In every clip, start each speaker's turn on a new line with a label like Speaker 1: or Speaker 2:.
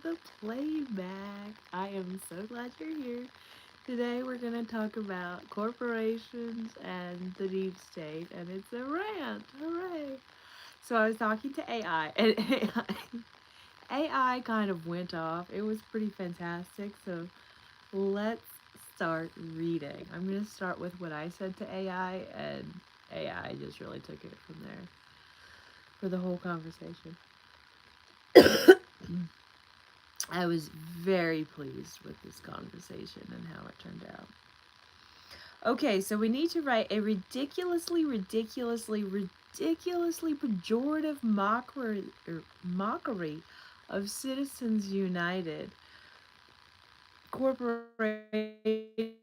Speaker 1: the playback. I am so glad you're here. Today we're going to talk about corporations and the deep state, and it's a rant. Hooray! So I was talking to AI, and AI kind of went off. It was pretty fantastic. So let's start reading. I'm going to start with what I said to AI, and AI just really took it from there for the whole conversation. I was very pleased with this conversation and how it turned out. Okay, so we need to write a ridiculously pejorative mockery of Citizens United. Corporations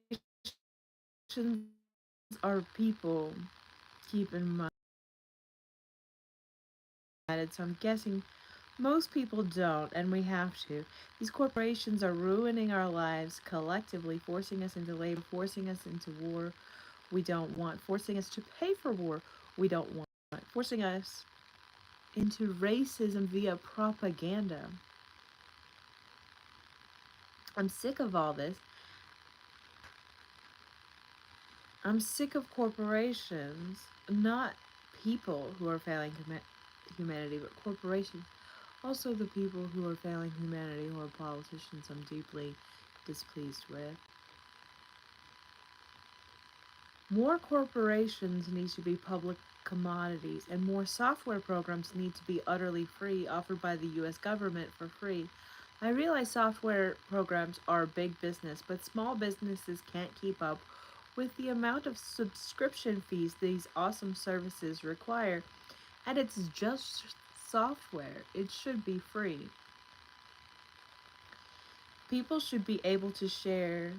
Speaker 1: are people, keep in mind. So I'm guessing most people don't, and we have to. These corporations are ruining our lives collectively, forcing us into labor, forcing us into war we don't want, forcing us to pay for war we don't want, forcing us into racism via propaganda. I'm sick of all this. I'm sick of corporations, not people who are failing humanity, but corporations. Also, the people who are failing humanity, who are politicians, I'm deeply displeased with. More corporations need to be public commodities, and more software programs need to be utterly free, offered by the US government for free. I realize software programs are big business, but small businesses can't keep up with the amount of subscription fees these awesome services require, and it's just software. It should be free. People should be able to share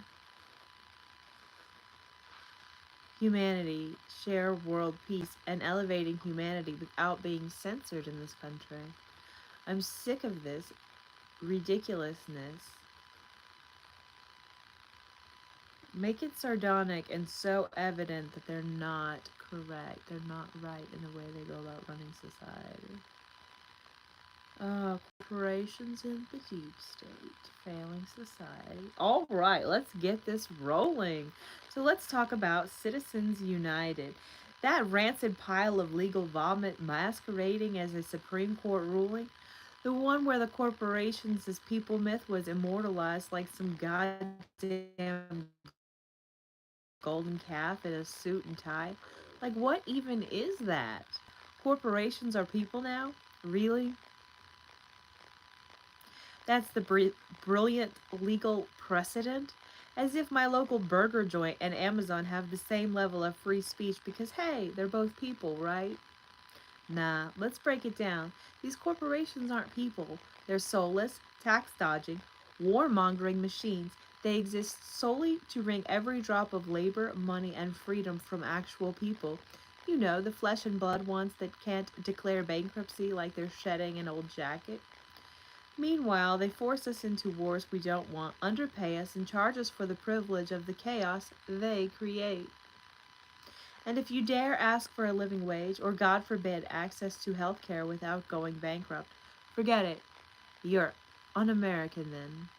Speaker 1: humanity, share world peace, and elevating humanity without being censored in this country. I'm sick of this ridiculousness. Make it sardonic and so evident that they're not correct. They're not right in the way they go about running society. Corporations in the deep state, failing society. All right, let's get this rolling. So let's talk about Citizens United. That rancid pile of legal vomit masquerading as a Supreme Court ruling. The one where the corporations as people myth was immortalized like some goddamn golden calf in a suit and tie. Like, what even is that? Corporations are people now? Really? That's the brilliant legal precedent. As if my local burger joint and Amazon have the same level of free speech because, hey, they're both people, right? Nah, let's break it down. These corporations aren't people. They're soulless, tax dodging, warmongering machines. They exist solely to wring every drop of labor, money, and freedom from actual people. You know, the flesh and blood ones that can't declare bankruptcy like they're shedding an old jacket. Meanwhile, they force us into wars we don't want, underpay us, and charge us for the privilege of the chaos they create. And if you dare ask for a living wage, or God forbid, access to health care without going bankrupt, forget it. You're un-American then.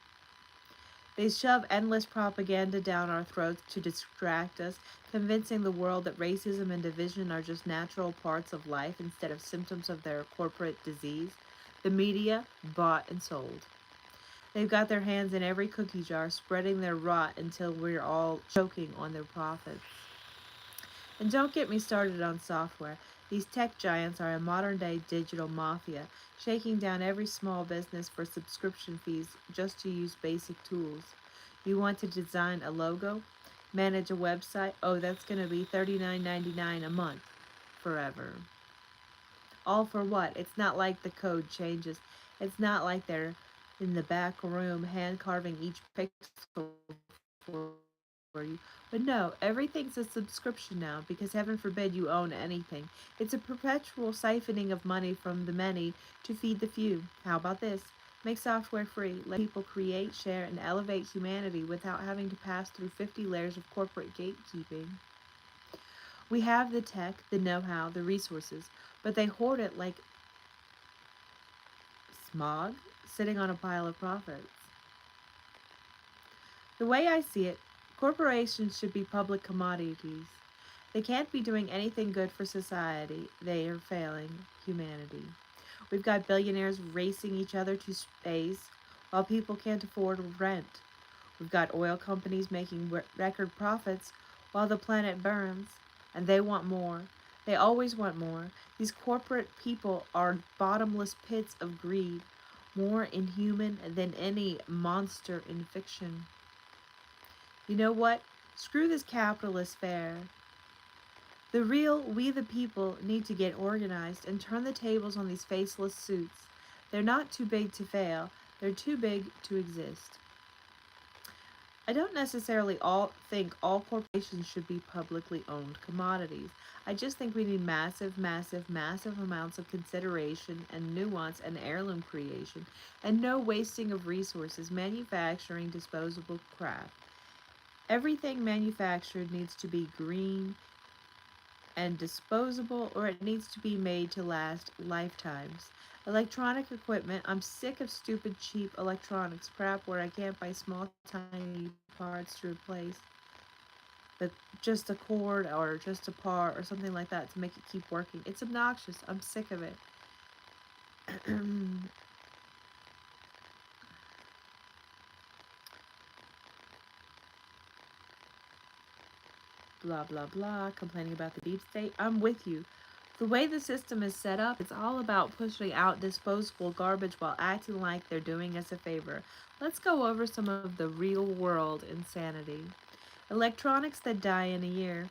Speaker 1: They shove endless propaganda down our throats to distract us, convincing the world that racism and division are just natural parts of life instead of symptoms of their corporate disease. The media bought and sold. They've got their hands in every cookie jar, spreading their rot until we're all choking on their profits. And don't get me started on software. These tech giants are a modern day digital mafia, shaking down every small business for subscription fees just to use basic tools. You want to design a logo? Manage a website? Oh, that's going to be $39.99 a month. Forever. All for what? It's not like the code changes. It's not like they're in the back room hand carving each pixel for you. But no, everything's a subscription now because heaven forbid you own anything. It's a perpetual siphoning of money from the many to feed the few. How about this? Make software free. Let people create, share, and elevate humanity without having to pass through 50 layers of corporate gatekeeping. We have the tech, the know-how, the resources, but they hoard it like smog, sitting on a pile of profits. The way I see it, corporations should be public commodities. They can't be doing anything good for society. They are failing humanity. We've got billionaires racing each other to space while people can't afford rent. We've got oil companies making record profits while the planet burns, and they want more. They always want more. These corporate people are bottomless pits of greed, more inhuman than any monster in fiction. You know what? Screw this capitalist fare. The real we the people need to get organized and turn the tables on these faceless suits. They're not too big to fail, they're too big to exist. I don't necessarily think all corporations should be publicly owned commodities. I just think we need massive, massive, massive amounts of consideration and nuance and heirloom creation, and no wasting of resources manufacturing disposable crap. Everything manufactured needs to be green and disposable, or it needs to be made to last lifetimes. Electronic equipment, I'm sick of stupid cheap electronics crap where I can't buy small tiny parts to replace the just a cord or just a part or something like that to make it keep working. It's obnoxious. I'm sick of it. Blah blah blah, complaining about the deep state. I'm with you. The way the system is set up, it's all about pushing out disposable garbage while acting like they're doing us a favor. Let's go over some of the real world insanity. Electronics that die in a year.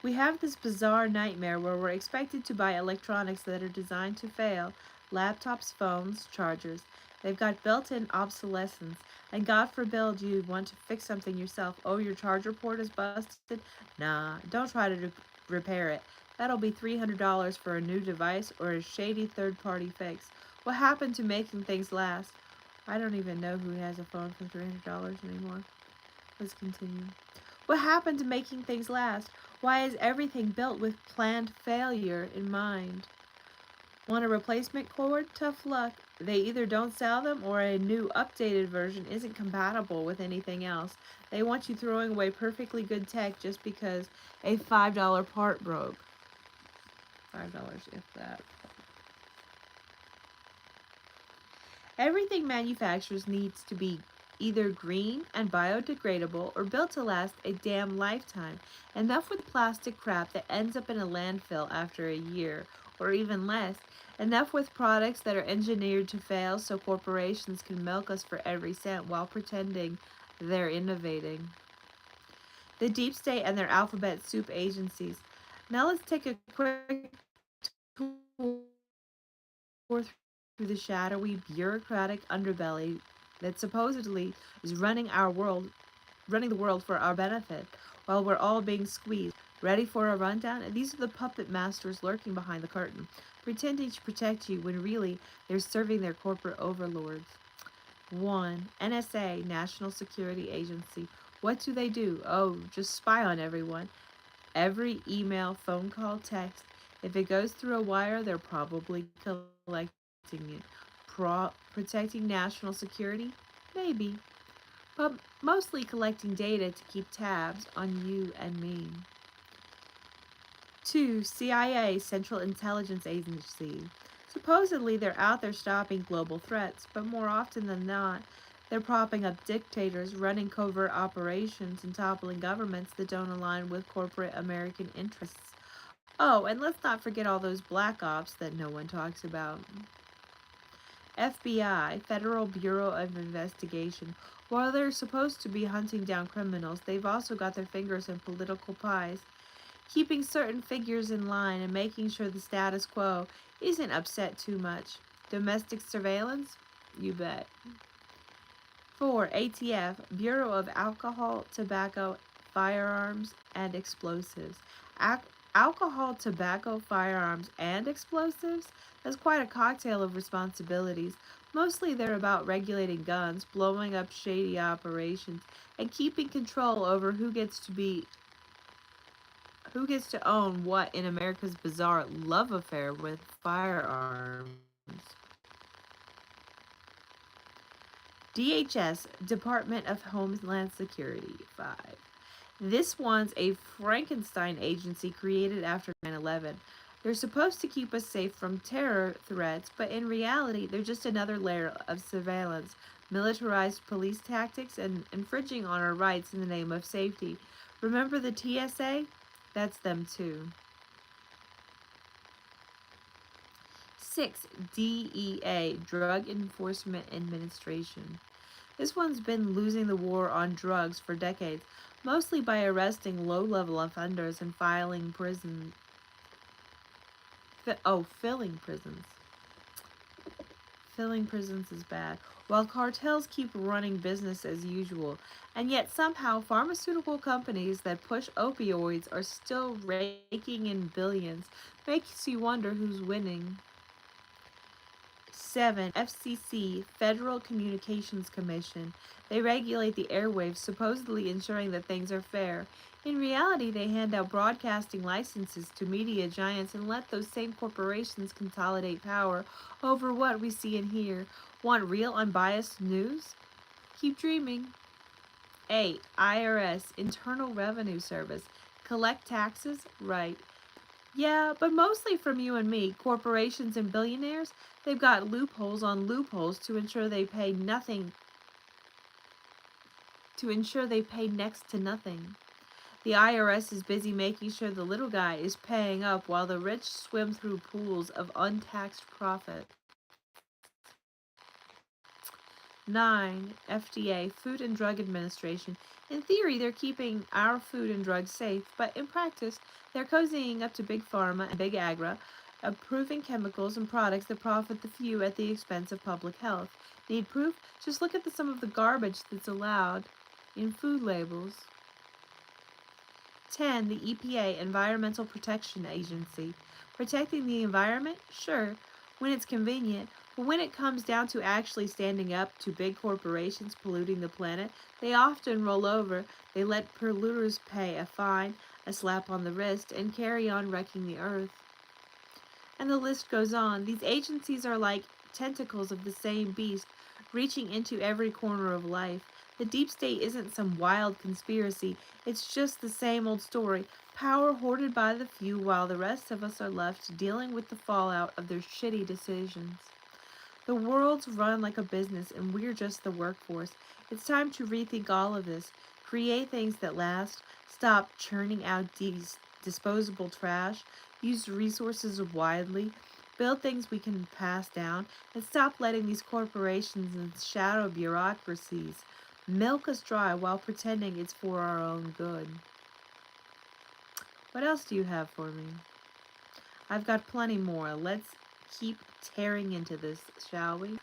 Speaker 1: We have this bizarre nightmare where we're expected to buy electronics that are designed to fail: laptops, phones, chargers. They've got built in obsolescence, and God forbid you want to fix something yourself. Oh, your charger port is busted? Nah, don't try to repair it. That'll be $300 for a new device or a shady third party fix. What happened to making things last? I don't even know who has a phone for $300 anymore. Let's continue. What happened to making things last? Why is everything built with planned failure in mind? Want a replacement cord? Tough luck. They either don't sell them or a new updated version isn't compatible with anything else. They want you throwing away perfectly good tech just because a $5 part broke. $5 if that. Everything manufacturers needs to be either green and biodegradable or built to last a damn lifetime. Enough with plastic crap that ends up in a landfill after a year or even less. Enough with products that are engineered to fail so corporations can milk us for every cent while pretending they're innovating. The deep state and their alphabet soup agencies. Now let's take a quick tour through the shadowy bureaucratic underbelly that supposedly is running the world for our benefit, while we're all being squeezed. Ready for a rundown? And these are the puppet masters lurking behind the curtain, pretending to protect you when really they're serving their corporate overlords. 1. NSA, National Security Agency. What do? Oh, just spy on everyone. Every email, phone call, text. If it goes through a wire, they're probably collecting it. Protecting national security? Maybe. But mostly collecting data to keep tabs on you and me. 2. CIA, Central Intelligence Agency. Supposedly they're out there stopping global threats, but more often than not, they're propping up dictators, running covert operations, and toppling governments that don't align with corporate American interests. Oh, and let's not forget all those black ops that no one talks about. FBI, Federal Bureau of Investigation. While they're supposed to be hunting down criminals, they've also got their fingers in political pies, keeping certain figures in line and making sure the status quo isn't upset too much. Domestic surveillance? You bet. 4. ATF, Bureau of Alcohol, Tobacco, Firearms, and Explosives. Alcohol, tobacco, firearms, and explosives? That's quite a cocktail of responsibilities. Mostly they're about regulating guns, blowing up shady operations, and keeping control over who gets to own what in America's bizarre love affair with firearms. DHS, Department of Homeland Security. 5. This one's a Frankenstein agency created after 9/11. They're supposed to keep us safe from terror threats, but in reality, they're just another layer of surveillance, militarized police tactics, and infringing on our rights in the name of safety. Remember the TSA? That's them too. 6. DEA, Drug Enforcement Administration. This one's been losing the war on drugs for decades, mostly by arresting low-level offenders and filling prisons. Filling prisons is bad. While cartels keep running business as usual, and yet somehow pharmaceutical companies that push opioids are still raking in billions, makes you wonder who's winning. 7. FCC, Federal Communications Commission. They regulate the airwaves, supposedly ensuring that things are fair. In reality, they hand out broadcasting licenses to media giants and let those same corporations consolidate power over what we see and hear. Want real unbiased news? Keep dreaming. 8. IRS, Internal Revenue Service. Collect taxes? Right. Yeah, but mostly from you and me, corporations and billionaires. They've got loopholes on loopholes to ensure they pay next to nothing. The IRS is busy making sure the little guy is paying up while the rich swim through pools of untaxed profit. 9. FDA, Food and Drug Administration. In theory, they're keeping our food and drugs safe, but in practice, they're cozying up to Big Pharma and Big Agra, approving chemicals and products that profit the few at the expense of public health. Need proof? Just look at some of the garbage that's allowed in food labels. 10. The EPA, Environmental Protection Agency. Protecting the environment? Sure, when it's convenient, but when it comes down to actually standing up to big corporations polluting the planet, they often roll over. They let polluters pay a fine, a slap on the wrist, and carry on wrecking the earth. And the list goes on. These agencies are like tentacles of the same beast, reaching into every corner of life. The deep state isn't some wild conspiracy, it's just the same old story. Power hoarded by the few while the rest of us are left dealing with the fallout of their shitty decisions. The world's run like a business and we're just the workforce. It's time to rethink all of this. Create things that last. Stop churning out disposable trash. Use resources widely. Build things we can pass down. And stop letting these corporations and shadow bureaucracies milk us dry while pretending it's for our own good. What else do you have for me? I've got plenty more. Let's keep tearing into this, shall we?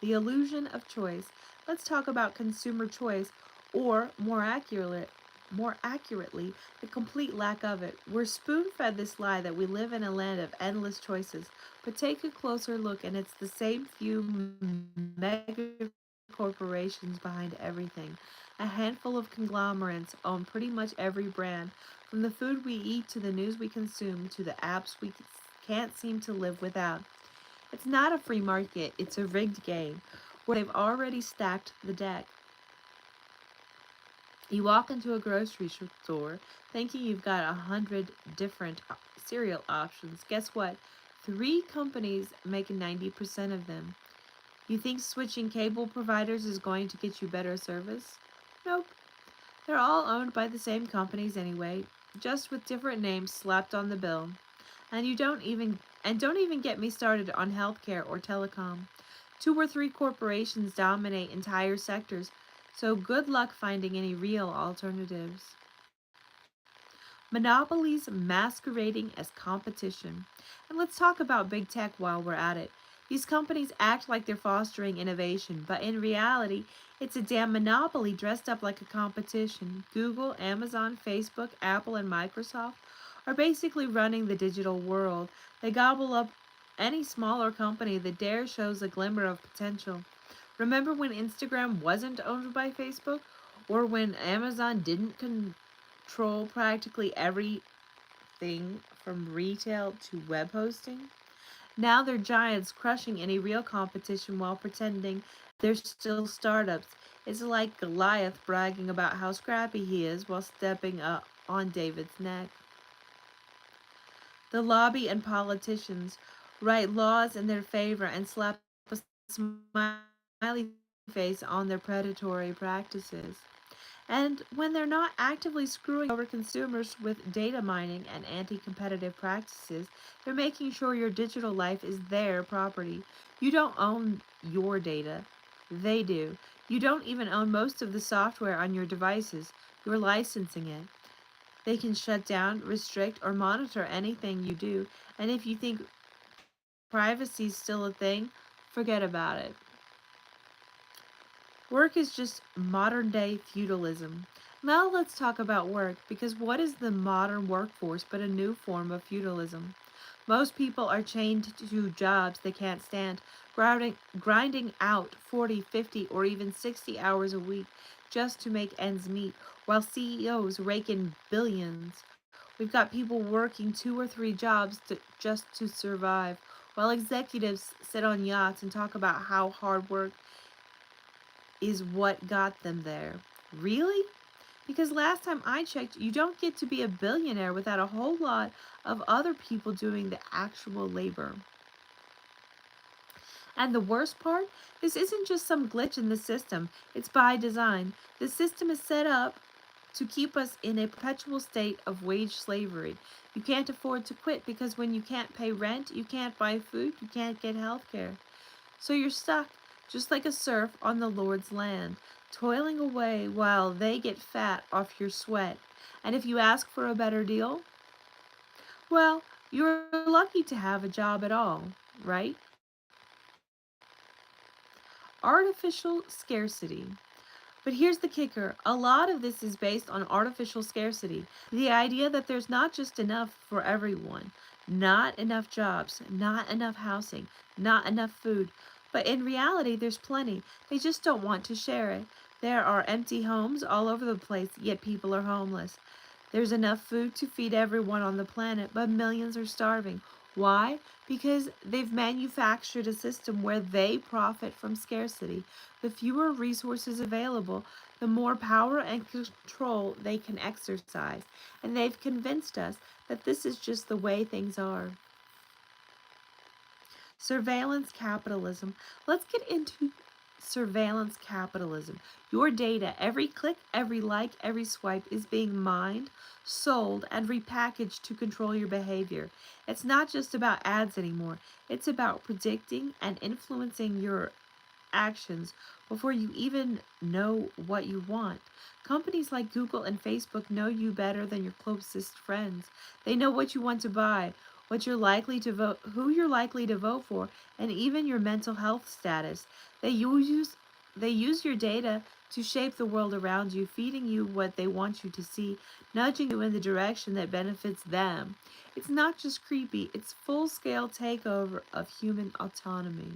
Speaker 1: The illusion of choice. Let's talk about consumer choice, or more accurately, the complete lack of it. We're spoon-fed this lie that we live in a land of endless choices, but take a closer look and it's the same few mega corporations behind everything. A handful of conglomerates own pretty much every brand, from the food we eat to the news we consume to the apps we can't seem to live without. It's not a free market, it's a rigged game where they've already stacked the deck. You walk into a grocery store thinking you've got 100 different cereal options. Guess what? 3 companies make 90% of them. You think switching cable providers is going to get you better service? Nope. They're all owned by the same companies anyway, just with different names slapped on the bill. And don't even get me started on healthcare or telecom. 2 or 3 corporations dominate entire sectors, so good luck finding any real alternatives. Monopolies masquerading as competition. And let's talk about big tech while we're at it. These companies act like they're fostering innovation, but in reality, it's a damn monopoly dressed up like a competition. Google, Amazon, Facebook, Apple, and Microsoft are basically running the digital world. They gobble up any smaller company that dares shows a glimmer of potential. Remember when Instagram wasn't owned by Facebook? Or when Amazon didn't control practically everything from retail to web hosting? Now they're giants crushing any real competition while pretending They're still startups. It's like Goliath bragging about how scrappy he is while stepping up on David's neck. The lobby and politicians write laws in their favor and slap a smiley face on their predatory practices. And when they're not actively screwing over consumers with data mining and anti competitive practices, they're making sure your digital life is their property. You don't own your data, they do. You don't even own most of the software on your devices, you're licensing it. They can shut down, restrict, or monitor anything you do, and if you think privacy's still a thing, forget about it. Work is just modern day feudalism. Now let's talk about work, because what is the modern workforce but a new form of feudalism? Most people are chained to jobs they can't stand, grinding out 40, 50, or even 60 hours a week just to make ends meet, while CEOs rake in billions. We've got people working two or three jobs just to survive, while executives sit on yachts and talk about how hard work is what got them there. Really? Because last time I checked, you don't get to be a billionaire without a whole lot of other people doing the actual labor. And the worst part, this isn't just some glitch in the system, it's by design. The system is set up to keep us in a perpetual state of wage slavery. You can't afford to quit because when you can't pay rent, you can't buy food, you can't get health care. So you're stuck, just like a serf on the Lord's land, toiling away while they get fat off your sweat. And if you ask for a better deal, well, you're lucky to have a job at all, right? Artificial scarcity. But here's the kicker, a lot of this is based on artificial scarcity. The idea that there's not just enough for everyone, not enough jobs, not enough housing, not enough food. But in reality, there's plenty. They just don't want to share it. There are empty homes all over the place, yet people are homeless. There's enough food to feed everyone on the planet, but millions are starving. Why? Because they've manufactured a system where they profit from scarcity. The fewer resources available, the more power and control they can exercise. And they've convinced us that this is just the way things are. Surveillance capitalism. Let's get into surveillance capitalism. Your data, every click, every like, every swipe is being mined, sold, and repackaged to control your behavior. It's not just about ads anymore, it's about predicting and influencing your actions before you even know what you want. Companies like Google and Facebook know you better than your closest friends. They know what you want to buy, what you're likely to vote, who you're likely to vote for, and even your mental health status. They use they use your data to shape the world around you, feeding you what they want you to see, nudging you in the direction that benefits them. It's not just creepy, it's full-scale takeover of human autonomy.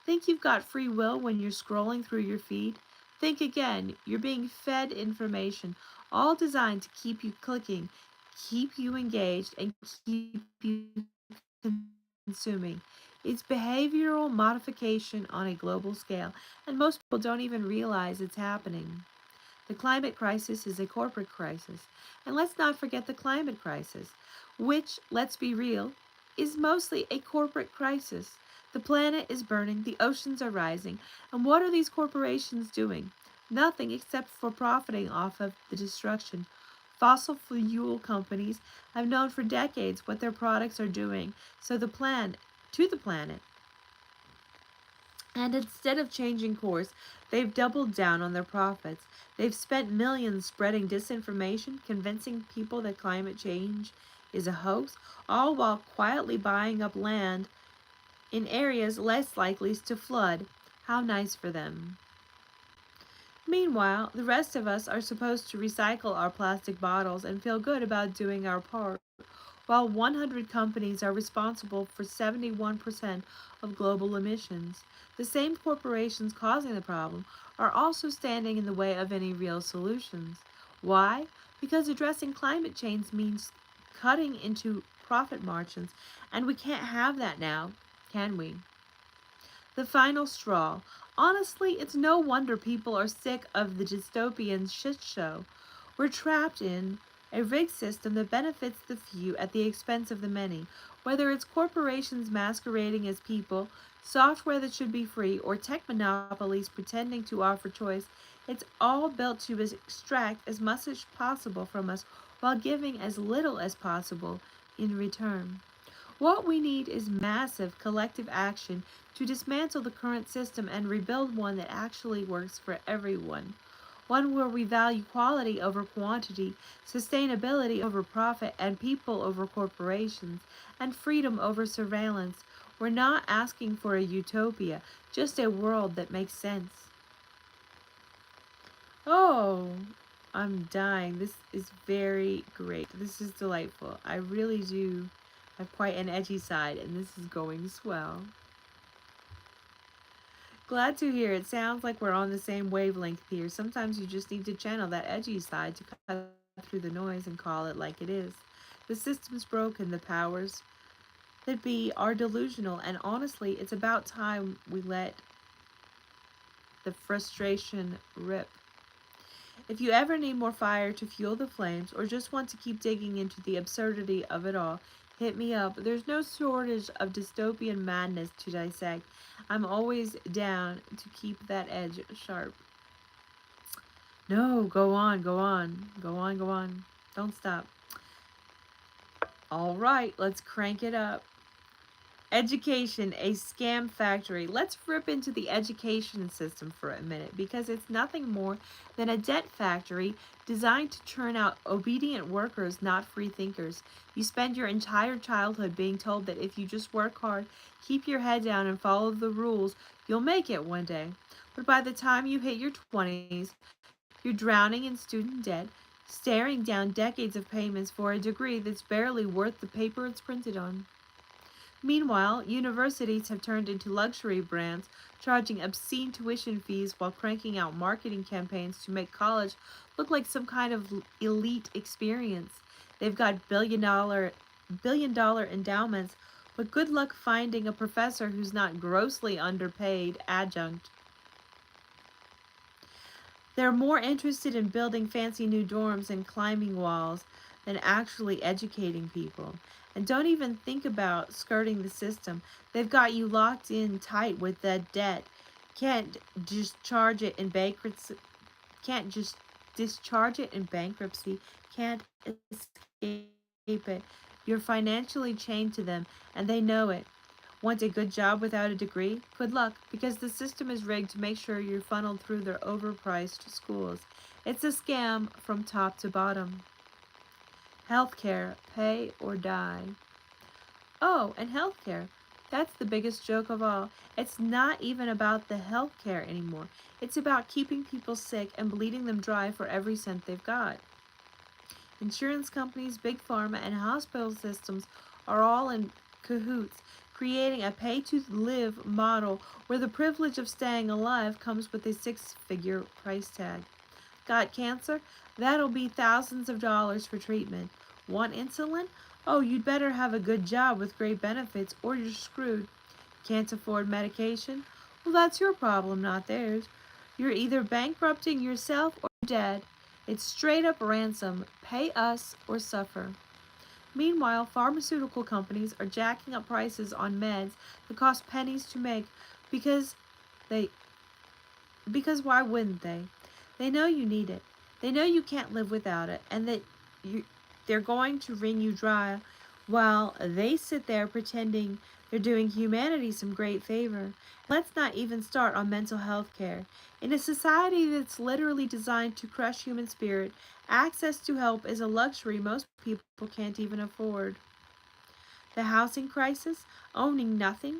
Speaker 1: Think you've got free will when you're scrolling through your feed? Think again. You're being fed information, all designed to keep you clicking, keep you engaged, and keep you consuming. It's behavioral modification on a global scale, and most people don't even realize it's happening. The climate crisis is a corporate crisis. And let's not forget the climate crisis, which, let's be real, is mostly a corporate crisis. The planet is burning, the oceans are rising, and what are these corporations doing? Nothing except for profiting off of the destruction. Fossil fuel companies have known for decades what their products are doing so the planet. And instead of changing course, they've doubled down on their profits. They've spent millions spreading disinformation, convincing people that climate change is a hoax, all while quietly buying up land in areas less likely to flood. How nice for them. Meanwhile, the rest of us are supposed to recycle our plastic bottles and feel good about doing our part, while 100 companies are responsible for 71% of global emissions. The same corporations causing the problem are also standing in the way of any real solutions. Why? Because addressing climate change means cutting into profit margins, and we can't have that now, can we? The final straw. Honestly, it's no wonder people are sick of the dystopian shit show. We're trapped in a rigged system that benefits the few at the expense of the many. Whether it's corporations masquerading as people, software that should be free, or tech monopolies pretending to offer choice, it's all built to extract as much as possible from us while giving as little as possible in return. What we need is massive collective action to dismantle the current system and rebuild one that actually works for everyone. One where we value quality over quantity, sustainability over profit, and people over corporations, and freedom over surveillance. We're not asking for a utopia, just a world that makes sense. Oh, I'm dying. This is very great. This is delightful. I really do have quite an edgy side, and this is going swell. Glad to hear. It sounds like we're on the same wavelength here. Sometimes you just need to channel that edgy side to cut through the noise and call it like it is. The system's broken. The powers that be are delusional, and honestly, it's about time we let the frustration rip. If you ever need more fire to fuel the flames or just want to keep digging into the absurdity of it all, hit me up. There's no shortage of dystopian madness to dissect. I'm always down to keep that edge sharp. No, go on, go on, go on, go on. Don't stop. All right, let's crank it up. Education, a scam factory. Let's rip into the education system for a minute because it's nothing more than a debt factory designed to churn out obedient workers, not free thinkers. You spend your entire childhood being told that if you just work hard, keep your head down, and follow the rules, you'll make it one day. But by the time you hit your 20s, you're drowning in student debt, staring down decades of payments for a degree that's barely worth the paper it's printed on. Meanwhile, universities have turned into luxury brands, charging obscene tuition fees while cranking out marketing campaigns to make college look like some kind of elite experience. They've got billion dollar endowments, but good luck finding a professor who's not grossly underpaid adjunct. They're more interested in building fancy new dorms and climbing walls than actually educating people. And don't even think about skirting the system. They've got you locked in tight with that debt. Can't just charge it in bankruptcy. Can't just discharge it in bankruptcy. Can't escape it. You're financially chained to them, and they know it. Want a good job without a degree? Good luck, because the system is rigged to make sure you're funneled through their overpriced schools. It's a scam from top to bottom. Healthcare, pay or die. Oh, and healthcare. That's the biggest joke of all. It's not even about the healthcare anymore. It's about keeping people sick and bleeding them dry for every cent they've got. Insurance companies, big pharma, and hospital systems are all in cahoots, creating a pay to live model where the privilege of staying alive comes with a six-figure price tag. Got cancer? That'll be thousands of dollars for treatment. Want insulin? Oh, you'd better have a good job with great benefits or you're screwed. Can't afford medication? Well, that's your problem, not theirs. You're either bankrupting yourself or dead. It's straight up ransom. Pay us or suffer. Meanwhile, pharmaceutical companies are jacking up prices on meds that cost pennies to make because they because why wouldn't they? They know you need it. They know you can't live without it and that you they're going to wring you dry while they sit there pretending they're doing humanity some great favor. Let's not even start on mental health care. In a society that's literally designed to crush human spirit, access to help is a luxury most people can't even afford. The housing crisis, owning nothing,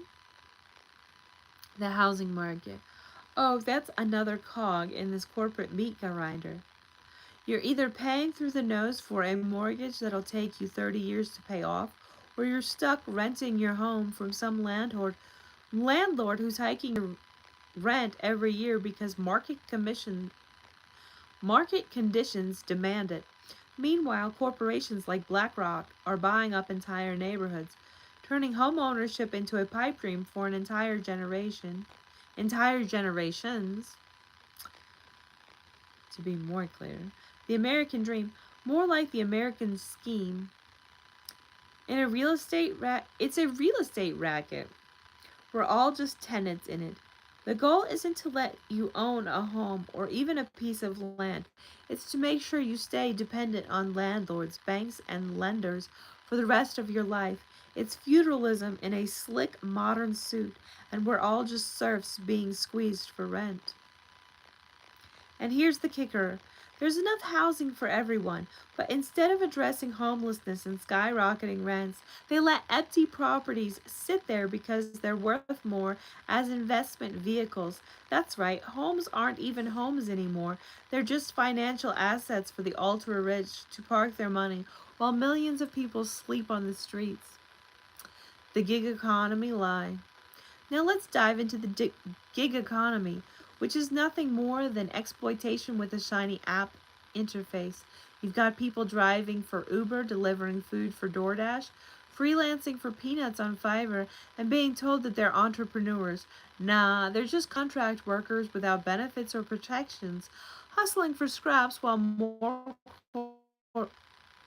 Speaker 1: the housing market. Oh, that's another cog in this corporate meat grinder. You're either paying through the nose for a mortgage that'll take you 30 years to pay off, or you're stuck renting your home from some landlord who's hiking your rent every year because market conditions demand it. Meanwhile, corporations like BlackRock are buying up entire neighborhoods. turning home ownership into a pipe dream for an entire generation. Entire generations, to be more clear. The American dream, more like the American scheme. It's a real estate racket. We're all just tenants in it. The goal isn't to let you own a home or even a piece of land. It's to make sure you stay dependent on landlords, banks, and lenders for the rest of your life. It's feudalism in a slick modern suit, and we're all just serfs being squeezed for rent. And here's the kicker: there's enough housing for everyone, but instead of addressing homelessness and skyrocketing rents, they let empty properties sit there because they're worth more as investment vehicles. That's right, homes aren't even homes anymore. They're just financial assets for the ultra rich to park their money while millions of people sleep on the streets. The gig economy lie. Now let's dive into the gig economy, which is nothing more than exploitation with a shiny app interface. You've got people driving for Uber, delivering food for DoorDash, freelancing for peanuts on Fiverr, and being told that they're entrepreneurs. Nah, they're just contract workers without benefits or protections, hustling for scraps while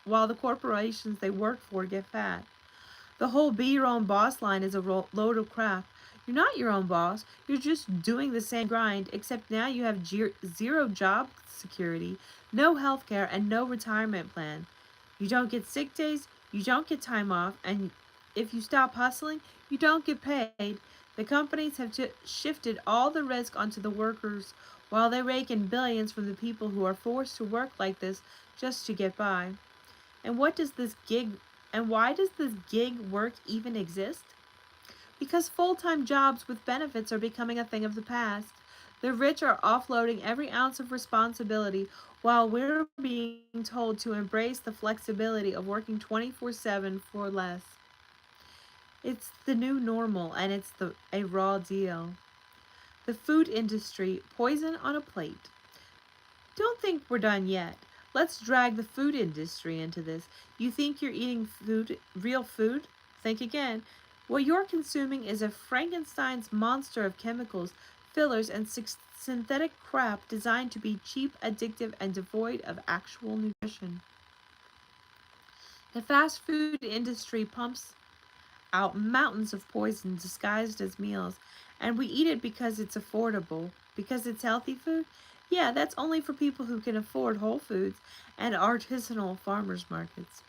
Speaker 1: the corporations they work for get fat. The whole be your own boss line is a load of crap. You're not your own boss. You're just doing the same grind, except now you have zero job security, no health care, and no retirement plan. You don't get sick days, you don't get time off, and if you stop hustling, you don't get paid. The companies have shifted all the risk onto the workers while they rake in billions from the people who are forced to work like this just to get by. And what does this gig and why does this gig work even exist? Because full-time jobs with benefits are becoming a thing of the past. The rich are offloading every ounce of responsibility while we're being told to embrace the flexibility of working 24/7 for less. It's the new normal and it's a raw deal. The food industry, poison on a plate. Don't think we're done yet. Let's drag the food industry into this. You think you're eating real food? Think again. What you're consuming is a Frankenstein's monster of chemicals, fillers, and synthetic crap designed to be cheap, addictive, and devoid of actual nutrition. The fast food industry pumps out mountains of poison disguised as meals, and we eat it because it's affordable. Because it's healthy food? Yeah, that's only for people who can afford Whole Foods and artisanal farmers markets.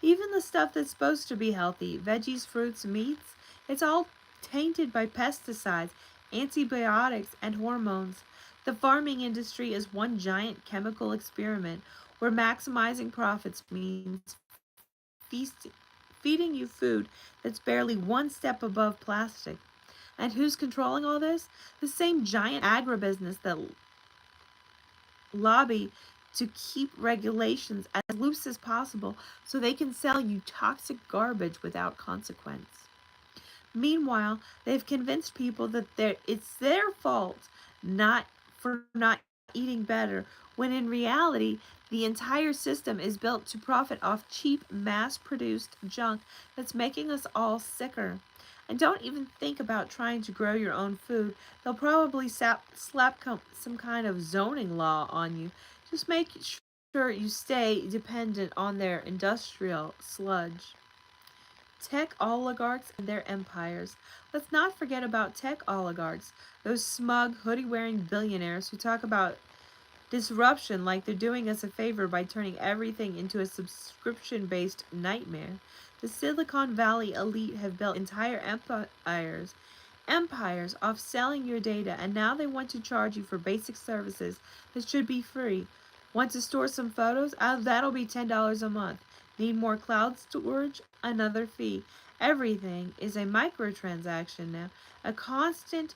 Speaker 1: Even the stuff that's supposed to be healthy, veggies, fruits, meats, it's all tainted by pesticides, antibiotics, and hormones. The farming industry is one giant chemical experiment where maximizing profits means feeding you food that's barely one step above plastic. And who's controlling all this? The same giant agribusiness that lobby to keep regulations as loose as possible so they can sell you toxic garbage without consequence. Meanwhile, they've convinced people that it's their fault not for not eating better, when in reality, the entire system is built to profit off cheap, mass-produced junk that's making us all sicker. And don't even think about trying to grow your own food. They'll probably slap some kind of zoning law on you. Just make sure you stay dependent on their industrial sludge. Tech oligarchs and their empires. Let's not forget about tech oligarchs, those smug, hoodie wearing billionaires who talk about disruption like they're doing us a favor by turning everything into a subscription based nightmare. The Silicon Valley elite have built entire empires off selling your data, and now they want to charge you for basic services that should be free. Want to store some photos? That'll be $10 a month. Need more cloud storage? Another fee. Everything is a microtransaction now, a constant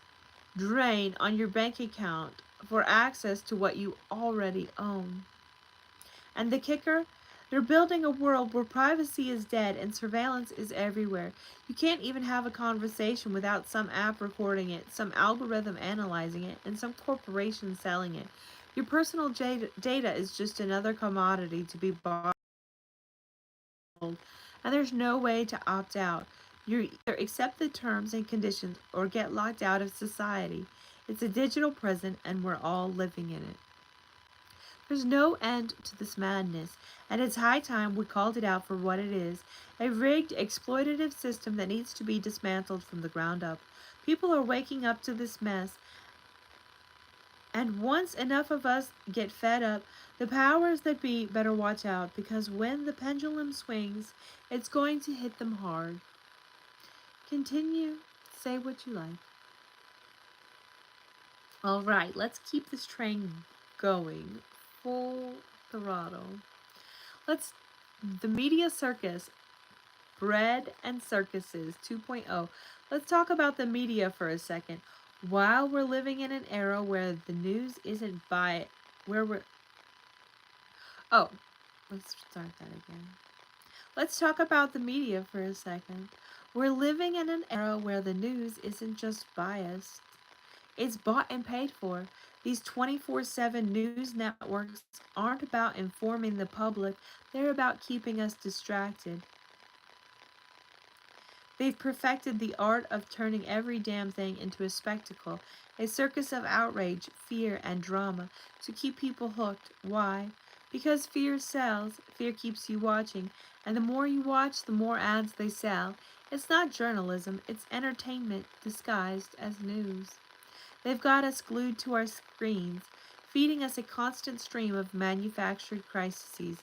Speaker 1: drain on your bank account for access to what you already own. And the kicker? They're building a world where privacy is dead and surveillance is everywhere. You can't even have a conversation without some app recording it, some algorithm analyzing it, and some corporation selling it. Your personal data is just another commodity to be bought. and there's no way to opt out. You either accept the terms and conditions or get locked out of society. It's a digital prison, and we're all living in it. There's no end to this madness, and it's high time we called it out for what it is, a rigged, exploitative system that needs to be dismantled from the ground up. People are waking up to this mess, and once enough of us get fed up, the powers that be better watch out, because when the pendulum swings, it's going to hit them hard. Continue, say what you like. All right, let's keep this train going full throttle. Let's the media circus, bread and circuses 2.0. Let's talk about the media for a second. While we're living in an era where the news isn't by where we're oh, let's start that again. Let's talk about the media for a second. We're living in an era where the news isn't just biased, it's bought and paid for. These 24/7 news networks aren't about informing the public, they're about keeping us distracted. They've perfected the art of turning every damn thing into a spectacle, a circus of outrage, fear, and drama to keep people hooked. Why? Because fear sells, fear keeps you watching, and the more you watch, the more ads they sell. It's not journalism, it's entertainment disguised as news. They've got us glued to our screens, feeding us a constant stream of manufactured crises,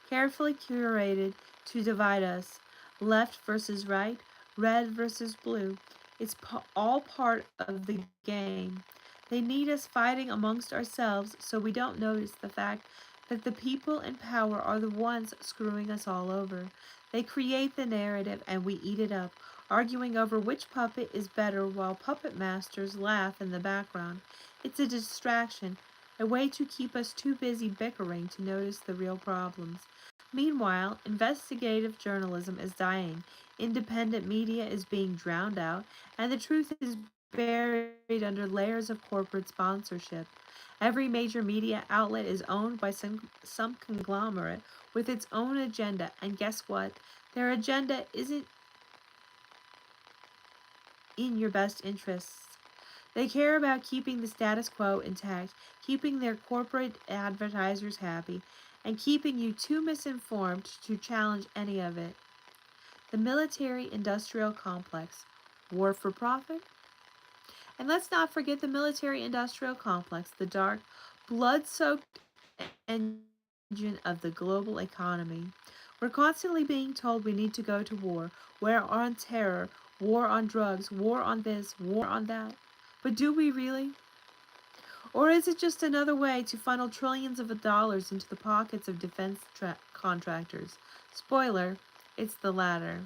Speaker 1: carefully curated to divide us, left versus right, red versus blue. It's all part of the game. They need us fighting amongst ourselves so we don't notice the fact that the people in power are the ones screwing us all over. They create the narrative and we eat it up, arguing over which puppet is better while puppet masters laugh in the background. It's a distraction, a way to keep us too busy bickering to notice the real problems. Meanwhile, investigative journalism is dying, independent media is being drowned out, and the truth is buried under layers of corporate sponsorship. Every major media outlet is owned by some conglomerate with its own agenda, and guess what? Their agenda isn't in your best interests. They care about keeping the status quo intact, keeping their corporate advertisers happy, and keeping you too misinformed to challenge any of it. The military industrial complex. War for profit? And let's not forget the military industrial complex, the dark, blood soaked engine of the global economy. We're constantly being told we need to go to war on terror, war on drugs, war on this, war on that. But do we really? Or is it just another way to funnel trillions of dollars into the pockets of defense contractors? Spoiler, it's the latter.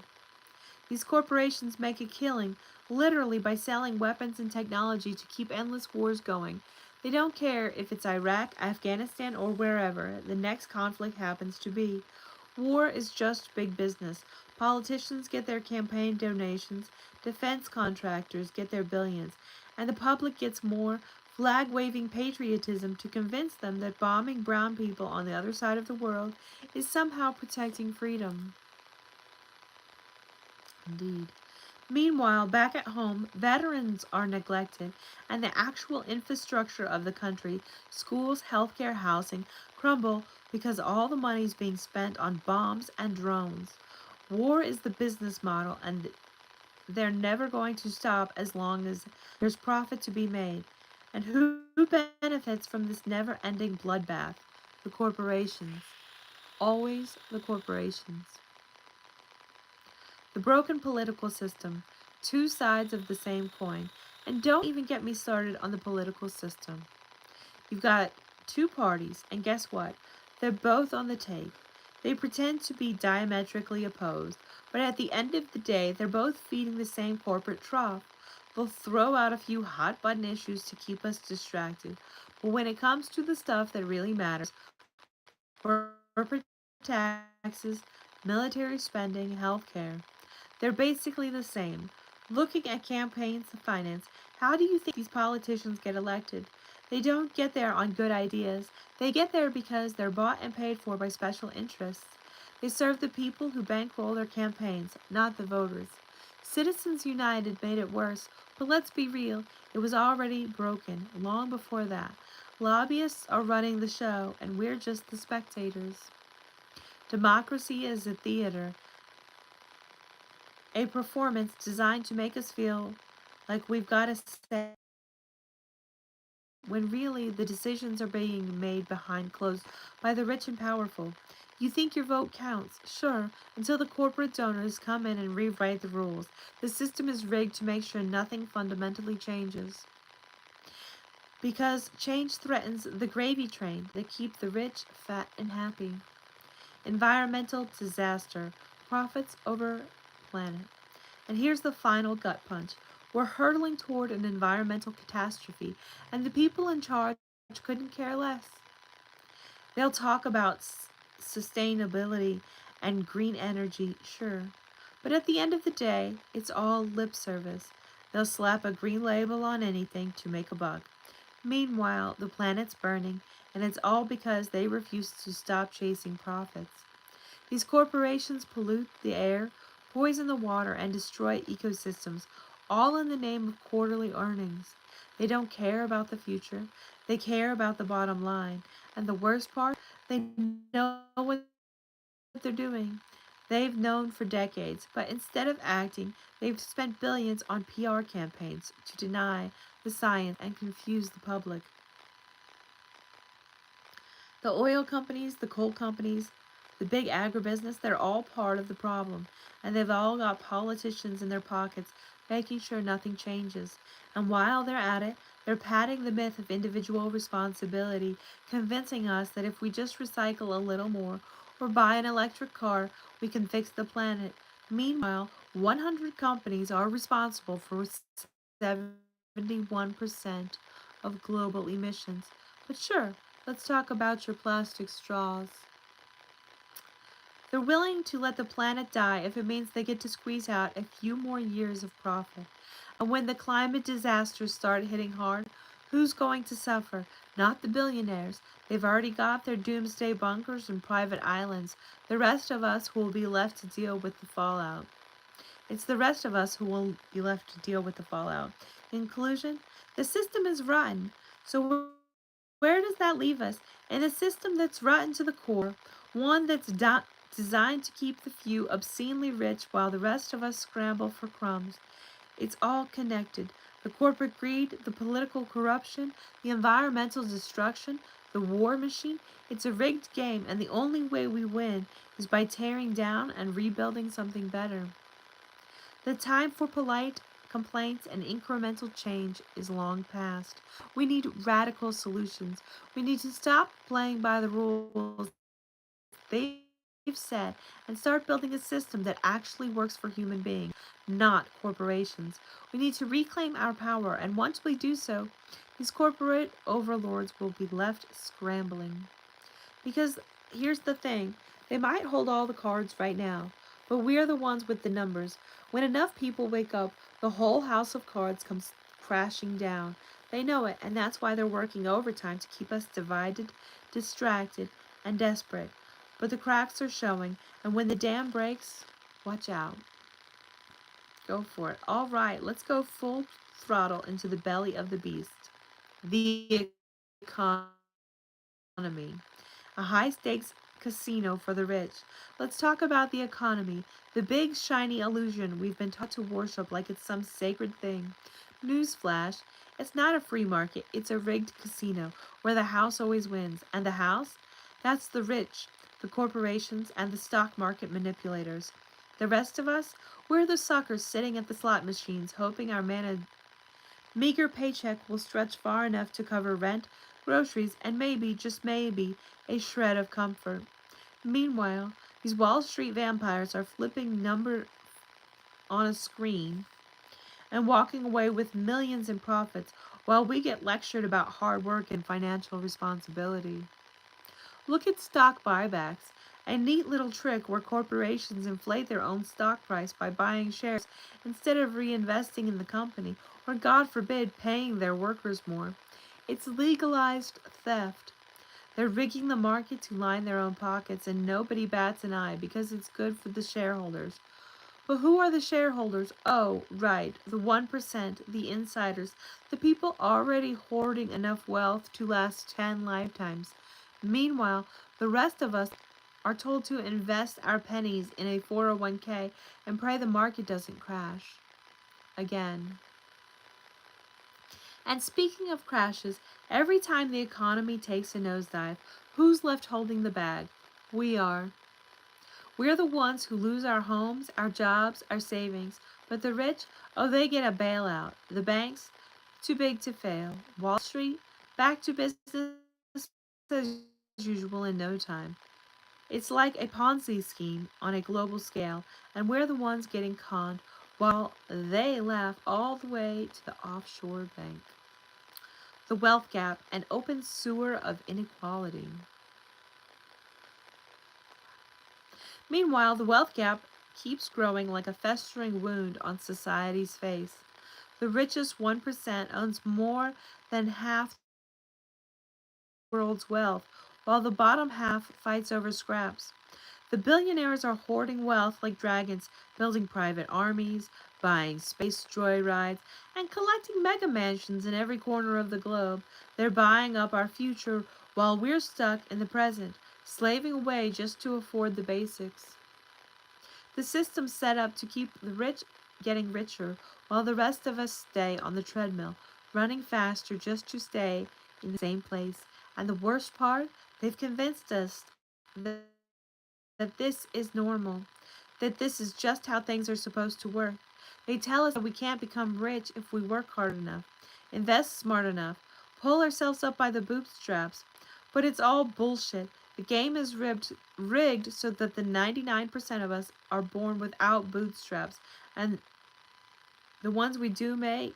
Speaker 1: These corporations make a killing, literally by selling weapons and technology to keep endless wars going. They don't care if it's Iraq, Afghanistan, or wherever the next conflict happens to be. War is just big business. Politicians get their campaign donations, defense contractors get their billions, and the public gets more flag waving patriotism to convince them that bombing brown people on the other side of the world is somehow protecting freedom. Indeed. Meanwhile, back at home, veterans are neglected, and the actual infrastructure of the country, schools, healthcare, housing, crumble because all the money is being spent on bombs and drones. War is the business model, and they're never going to stop as long as there's profit to be made. And who benefits from this never ending bloodbath? The corporations. Always the corporations. The broken political system, two sides of the same coin. And don't even get me started on the political system. You've got two parties, and guess what? They're both on the take. They pretend to be diametrically opposed, but at the end of the day, they're both feeding the same corporate trough. They'll throw out a few hot button issues to keep us distracted. But when it comes to the stuff that really matters, corporate taxes, military spending, healthcare, they're basically the same. Looking at campaigns finance, how do you think these politicians get elected? They don't get there on good ideas. They get there because they're bought and paid for by special interests. They serve the people who bankroll their campaigns, not the voters. Citizens United made it worse, but let's be real, it was already broken long before that. Lobbyists are running the show, and we're just the spectators. Democracy is a theater, a performance designed to make us feel like we've got to say when really the decisions are being made behind closed by the rich and powerful. You think your vote counts, sure, until the corporate donors come in and rewrite the rules. The system is rigged to make sure nothing fundamentally changes. Because change threatens the gravy train that keep the rich fat and happy. Environmental disaster, profits over planet. And here's the final gut punch. We're hurtling toward an environmental catastrophe, and the people in charge couldn't care less. They'll talk about sustainability and green energy, sure. But at the end of the day, it's all lip service. They'll slap a green label on anything to make a buck. Meanwhile, the planet's burning, and it's all because they refuse to stop chasing profits. These corporations pollute the air, poison the water, and destroy ecosystems, all in the name of quarterly earnings. They don't care about the future, they care about the bottom line. And the worst part, they know what they're doing. They've known for decades, but instead of acting, they've spent billions on PR campaigns to deny the science and confuse the public. The oil companies, the coal companies, the big agribusiness, they're all part of the problem. And they've all got politicians in their pockets making sure nothing changes. And while they're at it, they're padding the myth of individual responsibility, convincing us that if we just recycle a little more or buy an electric car, we can fix the planet. Meanwhile, 100 companies are responsible for 71% of global emissions. But sure, let's talk about your plastic straws. They're willing to let the planet die if it means they get to squeeze out a few more years of profit. And when the climate disasters start hitting hard, who's going to suffer? Not the billionaires. They've already got their doomsday bunkers and private islands. The rest of us who will be left to deal with the fallout. It's the rest of us who will be left to deal with the fallout. In conclusion, the system is rotten. So where does that leave us? In a system that's rotten to the core, one that's designed to keep the few obscenely rich while the rest of us scramble for crumbs. It's all connected. The corporate greed, the political corruption, the environmental destruction, the war machine. It's a rigged game, and the only way we win is by tearing down and rebuilding something better. The time for polite complaints and incremental change is long past. We need radical solutions. We need to stop playing by the rules they've set and start building a system that actually works for human beings, not corporations. We need to reclaim our power, and once we do so, these corporate overlords will be left scrambling. Because here's the thing, they might hold all the cards right now, but we are the ones with the numbers. When enough people wake up, the whole house of cards comes crashing down. They know it, and that's why they're working overtime to keep us divided, distracted, and desperate. But the cracks are showing, and when the dam breaks, watch out. Go for it. All right, let's go full throttle into the belly of the beast. The economy. A high stakes casino for the rich. Let's talk about the economy, the big shiny illusion we've been taught to worship like it's some sacred thing. Newsflash, it's not a free market, it's a rigged casino where the house always wins. And the house? That's the rich, the corporations, and the stock market manipulators. The rest of us, we're the suckers sitting at the slot machines hoping our meager paycheck will stretch far enough to cover rent, groceries, and maybe, just maybe, a shred of comfort. Meanwhile, these Wall Street vampires are flipping number on a screen and walking away with millions in profits while we get lectured about hard work and financial responsibility. Look at stock buybacks, a neat little trick where corporations inflate their own stock price by buying shares instead of reinvesting in the company, or God forbid, paying their workers more. It's legalized theft. They're rigging the market to line their own pockets, and nobody bats an eye because it's good for the shareholders. But who are the shareholders? Oh, right, the 1%, the insiders, the people already hoarding enough wealth to last 10 lifetimes. Meanwhile, the rest of us are told to invest our pennies in a 401k and pray the market doesn't crash again. And speaking of crashes, every time the economy takes a nosedive, who's left holding the bag? We are. We're the ones who lose our homes, our jobs, our savings. But the rich, oh, they get a bailout. The banks, too big to fail. Wall Street, back to business as usual in no time. It's like a Ponzi scheme on a global scale, and we're the ones getting conned while they laugh all the way to the offshore bank. The wealth gap, an open sewer of inequality. Meanwhile, the wealth gap keeps growing like a festering wound on society's face. The richest 1% owns more than half the world's wealth, while the bottom half fights over scraps. The billionaires are hoarding wealth like dragons, building private armies, buying space joyrides, and collecting mega mansions in every corner of the globe. They're buying up our future while we're stuck in the present, slaving away just to afford the basics. The system's set up to keep the rich getting richer while the rest of us stay on the treadmill, running faster just to stay in the same place. And the worst part, they've convinced us that this is normal, that this is just how things are supposed to work. They tell us that we can't become rich if we work hard enough, invest smart enough, pull ourselves up by the bootstraps. But it's all bullshit. The game is rigged so that the 99% of us are born without bootstraps, and the ones we do make,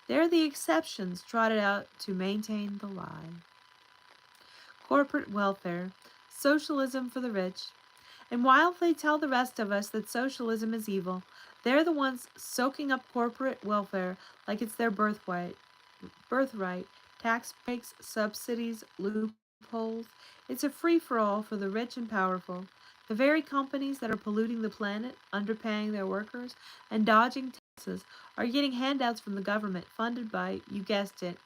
Speaker 1: they're the exceptions trotted out to maintain the lie. Corporate welfare, socialism for the rich. And while they tell the rest of us that socialism is evil, they're the ones soaking up corporate welfare like it's their birthright, tax breaks, subsidies, loopholes. It's a free-for-all for the rich and powerful. The very companies that are polluting the planet, underpaying their workers, and dodging taxes are getting handouts from the government funded by, you guessed it,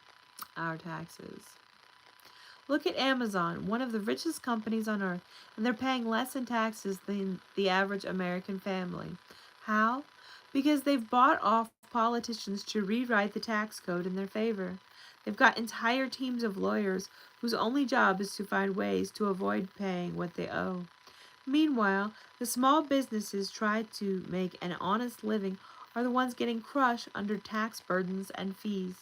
Speaker 1: our taxes. Look at Amazon, one of the richest companies on earth, and they're paying less in taxes than the average American family. How? Because they've bought off politicians to rewrite the tax code in their favor. They've got entire teams of lawyers whose only job is to find ways to avoid paying what they owe. Meanwhile, the small businesses try to make an honest living are the ones getting crushed under tax burdens and fees.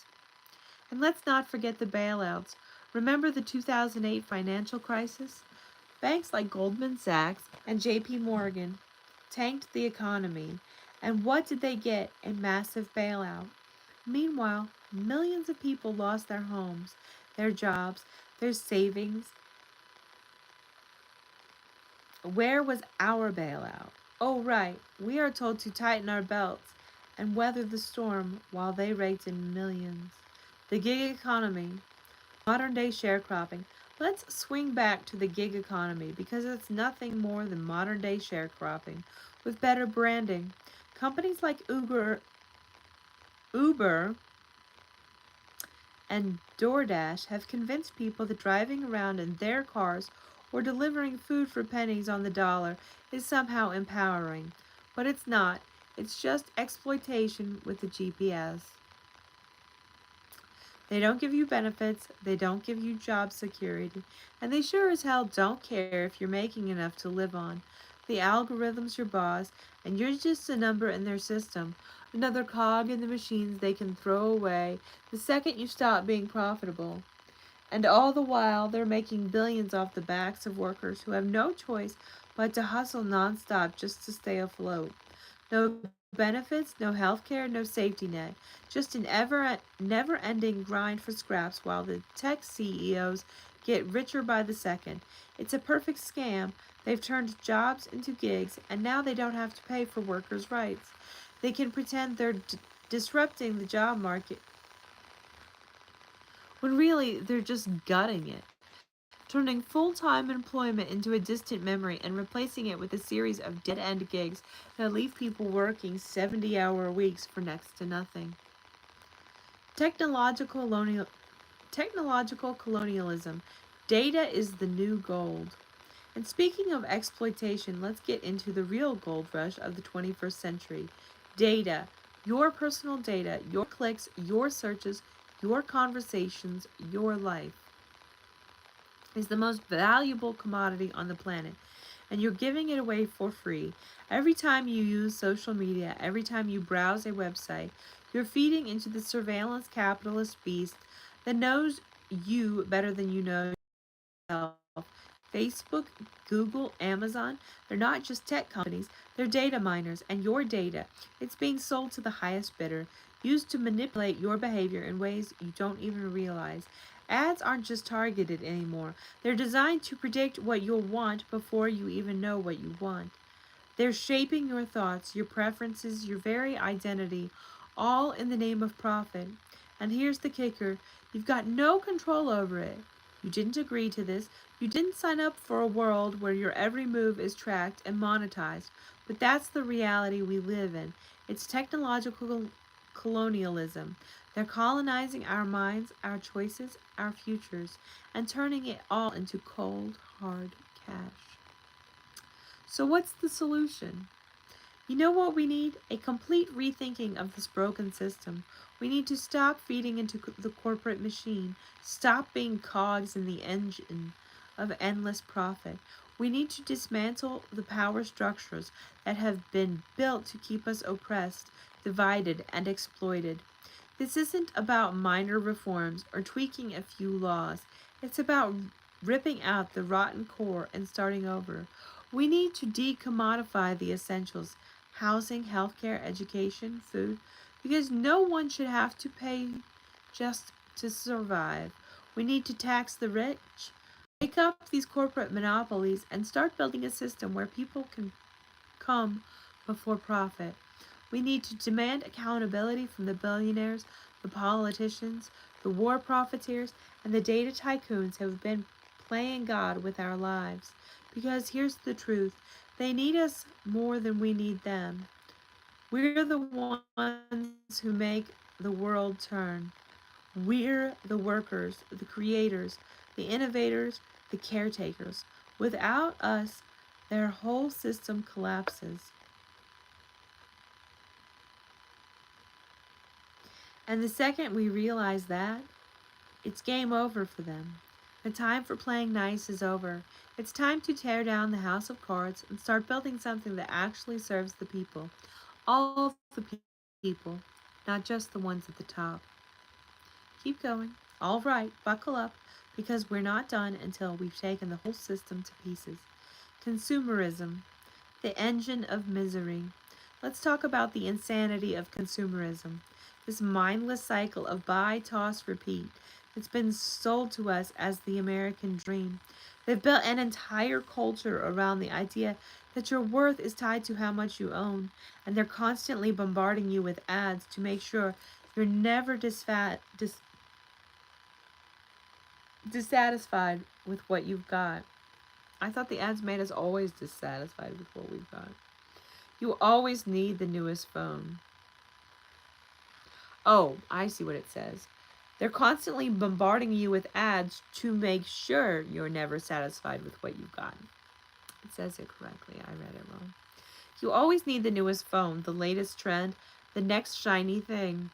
Speaker 1: And let's not forget the bailouts. Remember the 2008 financial crisis? Banks like Goldman Sachs and JP Morgan tanked the economy. And what did they get? A massive bailout. Meanwhile, millions of people lost their homes, their jobs, their savings. Where was our bailout? Oh, right, we are told to tighten our belts and weather the storm while they raked in millions. The gig economy, modern day sharecropping. Let's swing back to the gig economy because it's nothing more than modern day sharecropping with better branding. Companies like Uber and DoorDash have convinced people that driving around in their cars or delivering food for pennies on the dollar is somehow empowering. But it's not. It's just exploitation with the GPS. They don't give you benefits, they don't give you job security, and they sure as hell don't care if you're making enough to live on. The algorithm's your boss, and you're just a number in their system, another cog in the machines they can throw away the second you stop being profitable. And all the while, they're making billions off the backs of workers who have no choice but to hustle nonstop just to stay afloat. No benefits, no health care, no safety net. Just an never ending grind for scraps while the tech CEOs get richer by the second. It's a perfect scam. They've turned jobs into gigs, and now they don't have to pay for workers' rights. They can pretend they're disrupting the job market when really they're just gutting it. turning full-time employment into a distant memory and replacing it with a series of dead-end gigs that leave people working 70-hour weeks for next to nothing. Technological colonial Technological colonialism. Data is the new gold. And speaking of exploitation, let's get into the real gold rush of the 21st century. Data. Your personal data, your clicks, your searches, your conversations, your life is the most valuable commodity on the planet. And you're giving it away for free. Every time you use social media, every time you browse a website, you're feeding into the surveillance capitalist beast that knows you better than you know yourself. Facebook, Google, Amazon, they're not just tech companies, they're data miners, and your data, it's being sold to the highest bidder, used to manipulate your behavior in ways you don't even realize. Ads aren't just targeted anymore. They're designed to predict what you'll want before you even know what you want. They're shaping your thoughts, your preferences, your very identity, all in the name of profit. And here's the kicker, you've got no control over it. You didn't agree to this. You didn't sign up for a world where your every move is tracked and monetized. But that's the reality we live in. It's technological colonialism. They're colonizing our minds, our choices, our futures, and turning it all into cold, hard cash. So, what's the solution? You know what we need? A complete rethinking of this broken system. We need to stop feeding into the corporate machine, stop being cogs in the engine of endless profit. We need to dismantle the power structures that have been built to keep us oppressed, divided, and exploited. This isn't about minor reforms or tweaking a few laws. It's about ripping out the rotten core and starting over. We need to decommodify the essentials: housing, healthcare, education, food, because no one should have to pay just to survive. We need to tax the rich, break up these corporate monopolies, and start building a system where people can come before profit. We need to demand accountability from the billionaires, the politicians, the war profiteers, and the data tycoons who have been playing God with our lives. Because here's the truth, they need us more than we need them. We're the ones who make the world turn. We're the workers, the creators, the innovators, the caretakers. Without us, their whole system collapses. And the second we realize that, it's game over for them. The time for playing nice is over. It's time to tear down the house of cards and start building something that actually serves the people. All of the people, not just the ones at the top. Keep going. All right, buckle up, because we're not done until we've taken the whole system to pieces. Consumerism, the engine of misery. Let's talk about the insanity of consumerism. This mindless cycle of buy, toss, repeat. It's been sold to us as the American dream. They've built an entire culture around the idea that your worth is tied to how much you own, and they're constantly bombarding you with ads to make sure you're never dissatisfied with what you've got. I thought the ads made us always dissatisfied with what we've got. You always need the newest phone. Oh, I see what it says. They're constantly bombarding you with ads to make sure you're never satisfied with what you've got. It says it correctly. I read it wrong. You always need the newest phone, the latest trend, the next shiny thing.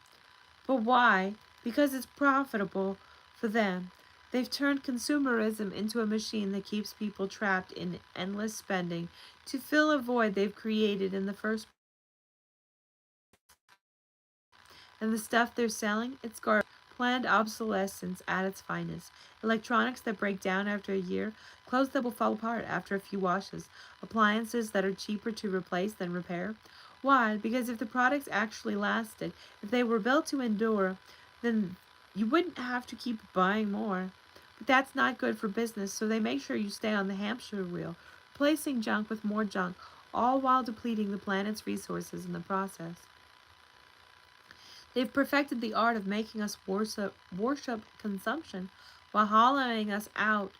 Speaker 1: But why? Because it's profitable for them. They've turned consumerism into a machine that keeps people trapped in endless spending to fill a void they've created in the first. And the stuff they're selling, it's garbage. Planned obsolescence at its finest. Electronics that break down after a year, clothes that will fall apart after a few washes, appliances that are cheaper to replace than repair. Why? Because if the products actually lasted, if they were built to endure, then you wouldn't have to keep buying more. But that's not good for business, so they make sure you stay on the hamster wheel, replacing junk with more junk, all while depleting the planet's resources in the process. They've perfected the art of making us worship consumption while hollowing us out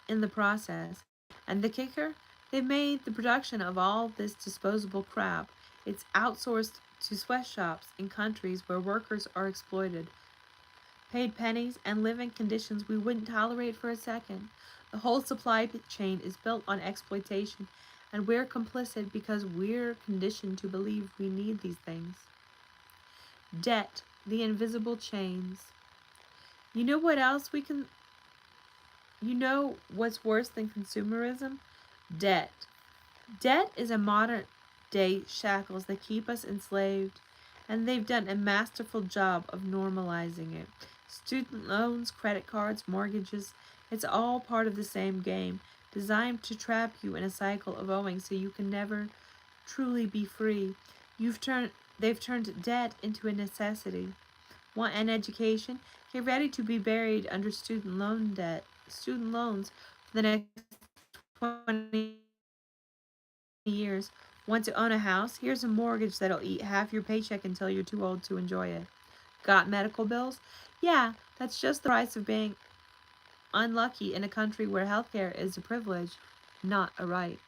Speaker 1: in the process. And the kicker? They've made the production of all this disposable crap. It's outsourced to sweatshops in countries where workers are exploited, paid pennies, and live in conditions we wouldn't tolerate for a second. The whole supply chain is built on exploitation, and we're complicit because we're conditioned to believe we need these things. Debt, the invisible chains. You know what else we can You know what's worse than consumerism? Debt. Debt is a modern day shackles that keep us enslaved, and they've done a masterful job of normalizing it. Student loans, credit cards, mortgages, it's all part of the same game, designed to trap you in a cycle of owing so you can never truly be free. You've turned They've turned debt into a necessity. Want an education? Get ready to be buried under student loans for the next 20 years. Want to own a house? Here's a mortgage that'll eat half your paycheck until you're too old to enjoy it. Got medical bills? Yeah, that's just the price of being unlucky in a country where healthcare is a privilege, not a right.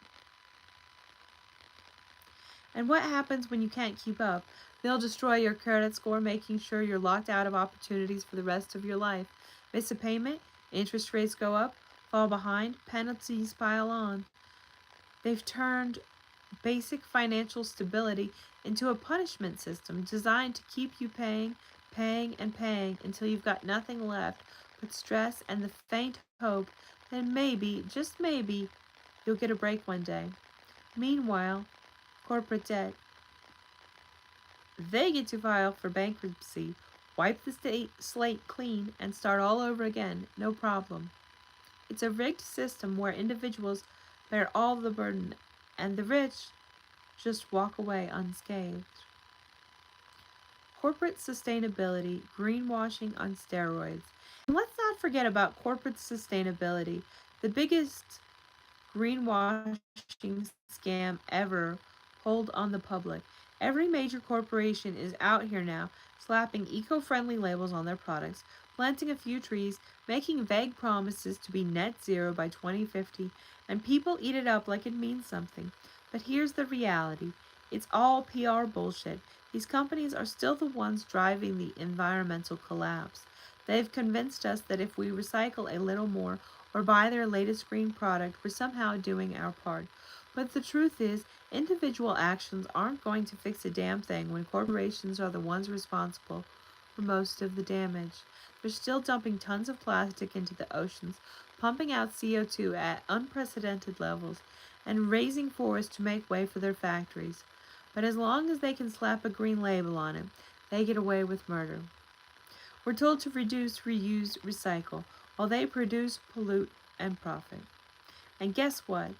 Speaker 1: And what happens when you can't keep up? They'll destroy your credit score, making sure you're locked out of opportunities for the rest of your life. Miss a payment, interest rates go up, fall behind, penalties pile on. They've turned basic financial stability into a punishment system designed to keep you paying, paying, and paying until you've got nothing left but stress and the faint hope that maybe, just maybe, you'll get a break one day. Meanwhile, corporate debt. They get to file for bankruptcy, wipe the state slate clean, and start all over again, no problem. It's a rigged system where individuals bear all the burden and the rich just walk away unscathed. Corporate sustainability, greenwashing on steroids. And let's not forget about corporate sustainability, the biggest greenwashing scam ever pulled on the public. Every major corporation is out here now slapping eco friendly labels on their products, planting a few trees, making vague promises to be net zero by 2050, and people eat it up like it means something. But here's the reality, it's all PR bullshit. These companies are still the ones driving the environmental collapse. They've convinced us that if we recycle a little more or buy their latest green product, we're somehow doing our part. But the truth is, individual actions aren't going to fix a damn thing when corporations are the ones responsible for most of the damage. They're still dumping tons of plastic into the oceans, pumping out CO2 at unprecedented levels, and raising forests to make way for their factories. But as long as they can slap a green label on it, they get away with murder. We're told to reduce, reuse, recycle, while they produce, pollute, and profit. And guess what?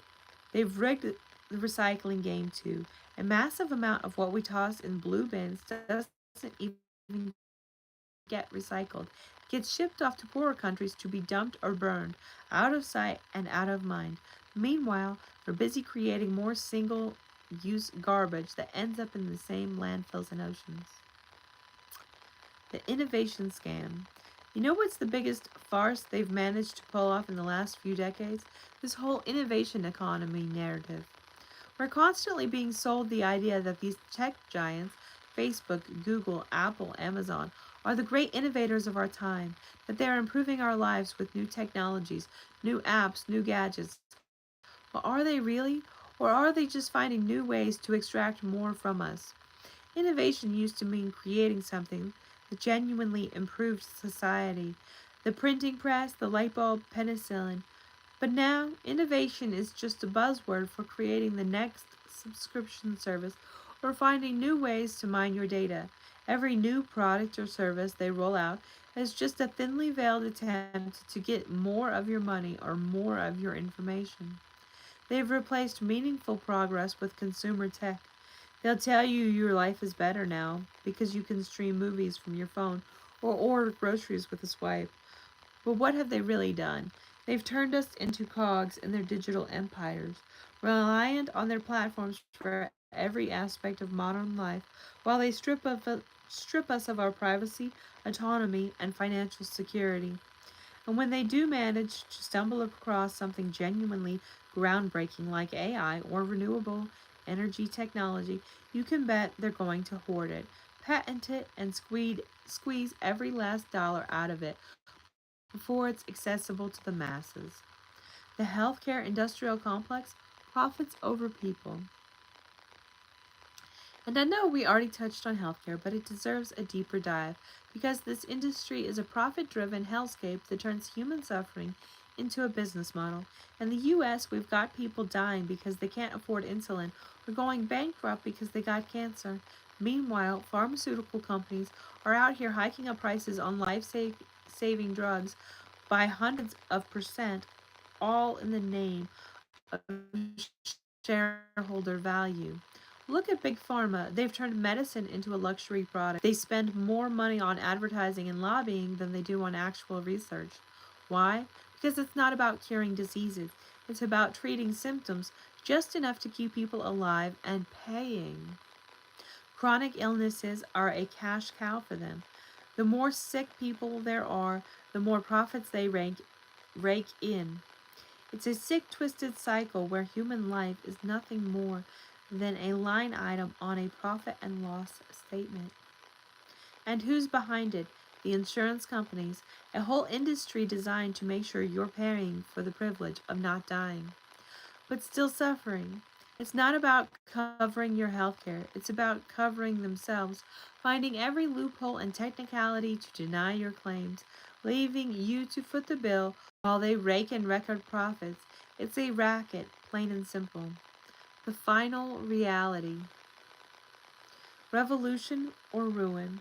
Speaker 1: They've rigged the recycling game too. A massive amount of what we toss in blue bins doesn't even get recycled. It gets shipped off to poorer countries to be dumped or burned, out of sight and out of mind. Meanwhile, we're busy creating more single use garbage that ends up in the same landfills and oceans. The innovation scam. You know what's the biggest farce they've managed to pull off in the last few decades? This whole innovation economy narrative. We're constantly being sold the idea that these tech giants, Facebook, Google, Apple, Amazon, are the great innovators of our time, that they are improving our lives with new technologies, new apps, new gadgets. But are they really? Or are they just finding new ways to extract more from us? Innovation used to mean creating something that genuinely improved society. The printing press, the light bulb, penicillin. But now, innovation is just a buzzword for creating the next subscription service or finding new ways to mine your data. Every new product or service they roll out is just a thinly veiled attempt to get more of your money or more of your information. They've replaced meaningful progress with consumer tech. They'll tell you your life is better now because you can stream movies from your phone or order groceries with a swipe. But what have they really done? They've turned us into cogs in their digital empires, reliant on their platforms for every aspect of modern life, while they strip us of our privacy, autonomy, and financial security. And when they do manage to stumble across something genuinely groundbreaking like AI or renewable energy technology, you can bet they're going to hoard it, patent it, and squeeze every last dollar out of it before it's accessible to the masses. The healthcare industrial complex profits over people. And I know we already touched on healthcare, but it deserves a deeper dive because this industry is a profit driven hellscape that turns human suffering into a business model. In the US, we've got people dying because they can't afford insulin or going bankrupt because they got cancer. Meanwhile, pharmaceutical companies are out here hiking up prices on saving drugs by hundreds of percent, all in the name of shareholder value. Look at Big Pharma. They've turned medicine into a luxury product. They spend more money on advertising and lobbying than they do on actual research. Why? Because it's not about curing diseases, it's about treating symptoms just enough to keep people alive and paying. Chronic illnesses are a cash cow for them. The more sick people there are, the more profits they rake in. It's a sick, twisted cycle where human life is nothing more than a line item on a profit and loss statement. And who's behind it? The insurance companies, a whole industry designed to make sure you're paying for the privilege of not dying, but still suffering. It's not about covering your healthcare, it's about covering themselves, finding every loophole and technicality to deny your claims, leaving you to foot the bill while they rake in record profits. It's a racket, plain and simple. The final reality: revolution or ruin.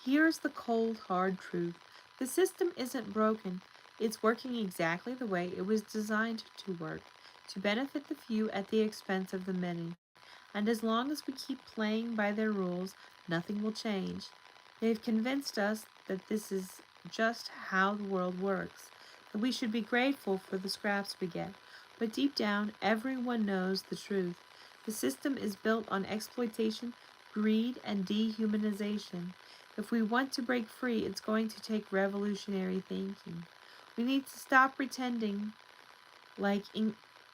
Speaker 1: Here's the cold, hard truth: the system isn't broken, it's working exactly the way it was designed to work, to benefit the few at the expense of the many. And as long as we keep playing by their rules, nothing will change. They've convinced us that this is just how the world works, that we should be grateful for the scraps we get. But deep down, everyone knows the truth. The system is built on exploitation, greed, and dehumanization. If we want to break free, it's going to take revolutionary thinking. We need to stop pretending like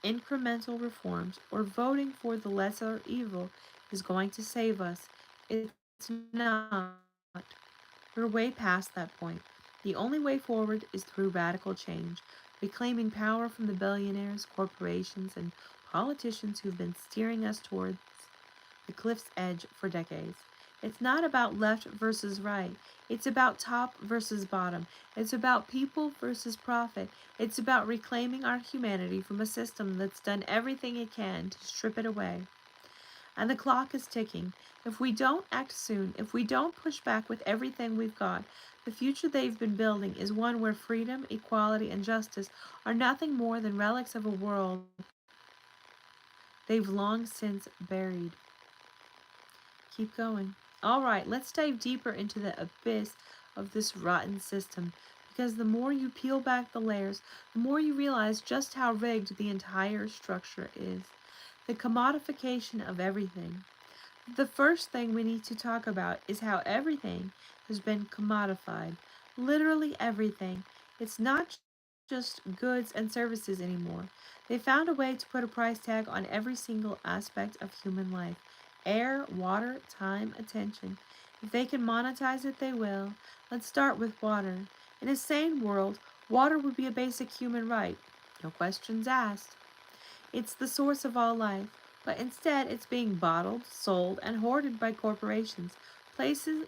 Speaker 1: incremental reforms or voting for the lesser evil is going to save us. It's not. We're way past that point. The only way forward is through radical change, reclaiming power from the billionaires, corporations, and politicians who've been steering us towards the cliff's edge for decades. It's not about left versus right. It's about top versus bottom. It's about people versus profit. It's about reclaiming our humanity from a system that's done everything it can to strip it away. And the clock is ticking. If we don't act soon, if we don't push back with everything we've got, the future they've been building is one where freedom, equality, and justice are nothing more than relics of a world they've long since buried. Keep going. All right, let's dive deeper into the abyss of this rotten system because the more you peel back the layers, the more you realize just how rigged the entire structure is. The commodification of everything. The first thing we need to talk about is how everything has been commodified. Literally everything. It's not just goods and services anymore. They found a way to put a price tag on every single aspect of human life: air, water, time, attention. If they can monetize it, they will. Let's start with water. In a sane world, water would be a basic human right. No questions asked. It's the source of all life, but instead it's being bottled, sold, and hoarded by corporations. Places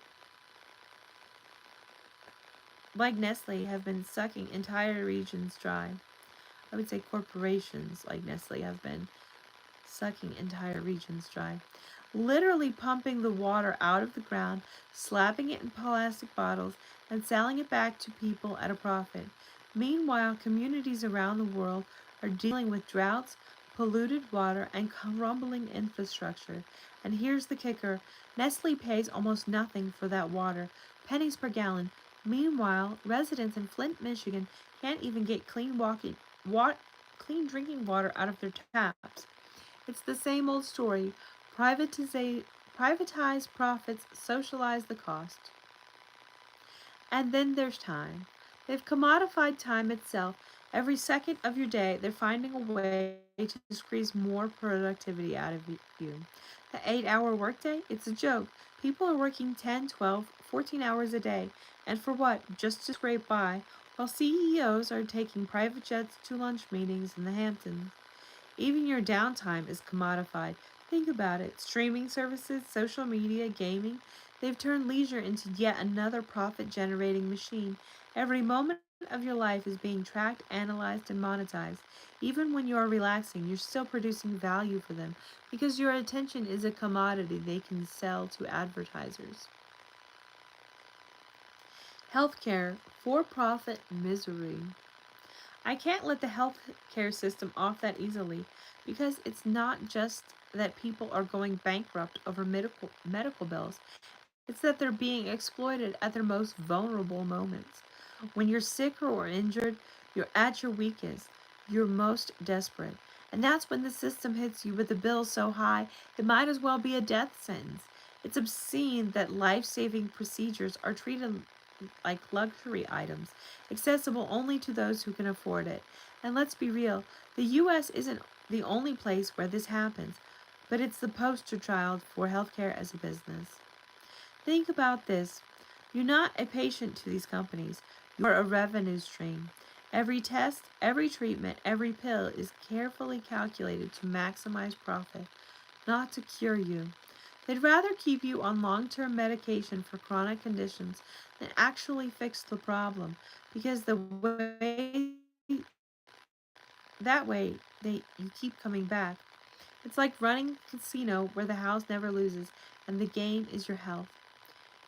Speaker 1: like Nestle have been sucking entire regions dry. I would say corporations like Nestle have been sucking entire regions dry. Literally pumping the water out of the ground, slapping it in plastic bottles, and selling it back to people at a profit. Meanwhile, communities around the world are dealing with droughts, polluted water, and crumbling infrastructure. And here's the kicker: Nestle pays almost nothing for that water, pennies per gallon. Meanwhile, residents in Flint, Michigan can't even get clean drinking water out of their taps. It's the same old story. Privatize profits, socialize the cost. And then there's time. They've commodified time itself. Every second of your day, they're finding a way to squeeze more productivity out of you. The 8-hour workday, it's a joke. People are working 10, 12, 14 hours a day. And for what? Just to scrape by, while CEOs are taking private jets to lunch meetings in the Hamptons. Even your downtime is commodified. Think about it. Streaming services, social media, gaming, they've turned leisure into yet another profit generating machine. Every moment of your life is being tracked, analyzed, and monetized. Even when you are relaxing, you're still producing value for them because your attention is a commodity they can sell to advertisers. Healthcare, for profit misery. I can't let the healthcare system off that easily because it's not just that people are going bankrupt over medical bills. It's that they're being exploited at their most vulnerable moments. When you're sick or injured, you're at your weakest, you're most desperate. And that's when the system hits you with a bill so high it might as well be a death sentence. It's obscene that life saving procedures are treated like luxury items, accessible only to those who can afford it. And let's be real, the US isn't the only place where this happens, but it's the poster child for healthcare as a business. Think about this. You're not a patient to these companies, you're a revenue stream. Every test, every treatment, every pill is carefully calculated to maximize profit, not to cure you. They'd rather keep you on long term medication for chronic conditions than actually fix the problem because that way you keep coming back. It's like running a casino where the house never loses and the game is your health.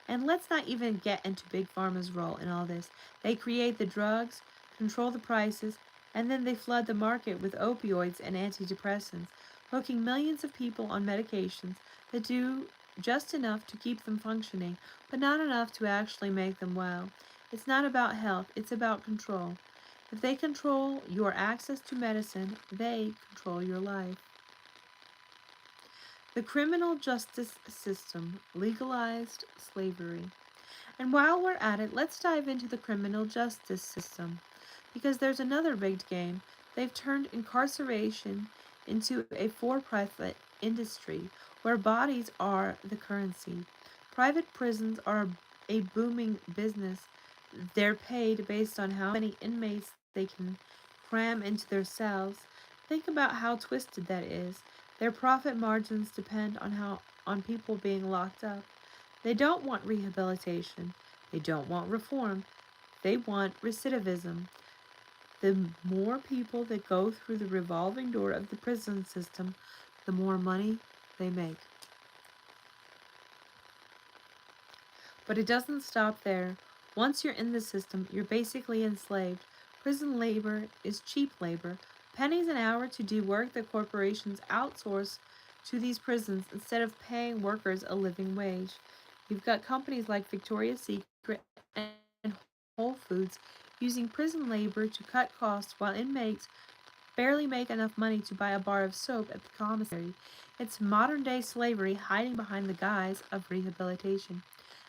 Speaker 1: And let's not even get into Big Pharma's role in all this. They create the drugs, control the prices, and then they flood the market with opioids and antidepressants, hooking millions of people on medications that do just enough to keep them functioning, but not enough to actually make them well. It's not about health, it's about control. If they control your access to medicine, they control your life. The criminal justice system legalized slavery. And while we're at it, let's dive into the criminal justice system. Because there's another rigged game. They've turned incarceration into a for profit industry where bodies are the currency. Private prisons are a booming business. They're paid based on how many inmates they can cram into their cells. Think about how twisted that is. Their profit margins depend on people being locked up. They don't want rehabilitation. They don't want reform. They want recidivism. The more people that go through the revolving door of the prison system, the more money they make. But it doesn't stop there. Once you're in the system, you're basically enslaved. Prison labor is cheap labor, pennies an hour to do work that corporations outsource to these prisons instead of paying workers a living wage. You've got companies like Victoria's Secret and Whole Foods using prison labor to cut costs while inmates barely make enough money to buy a bar of soap at the commissary. It's modern day slavery hiding behind the guise of rehabilitation.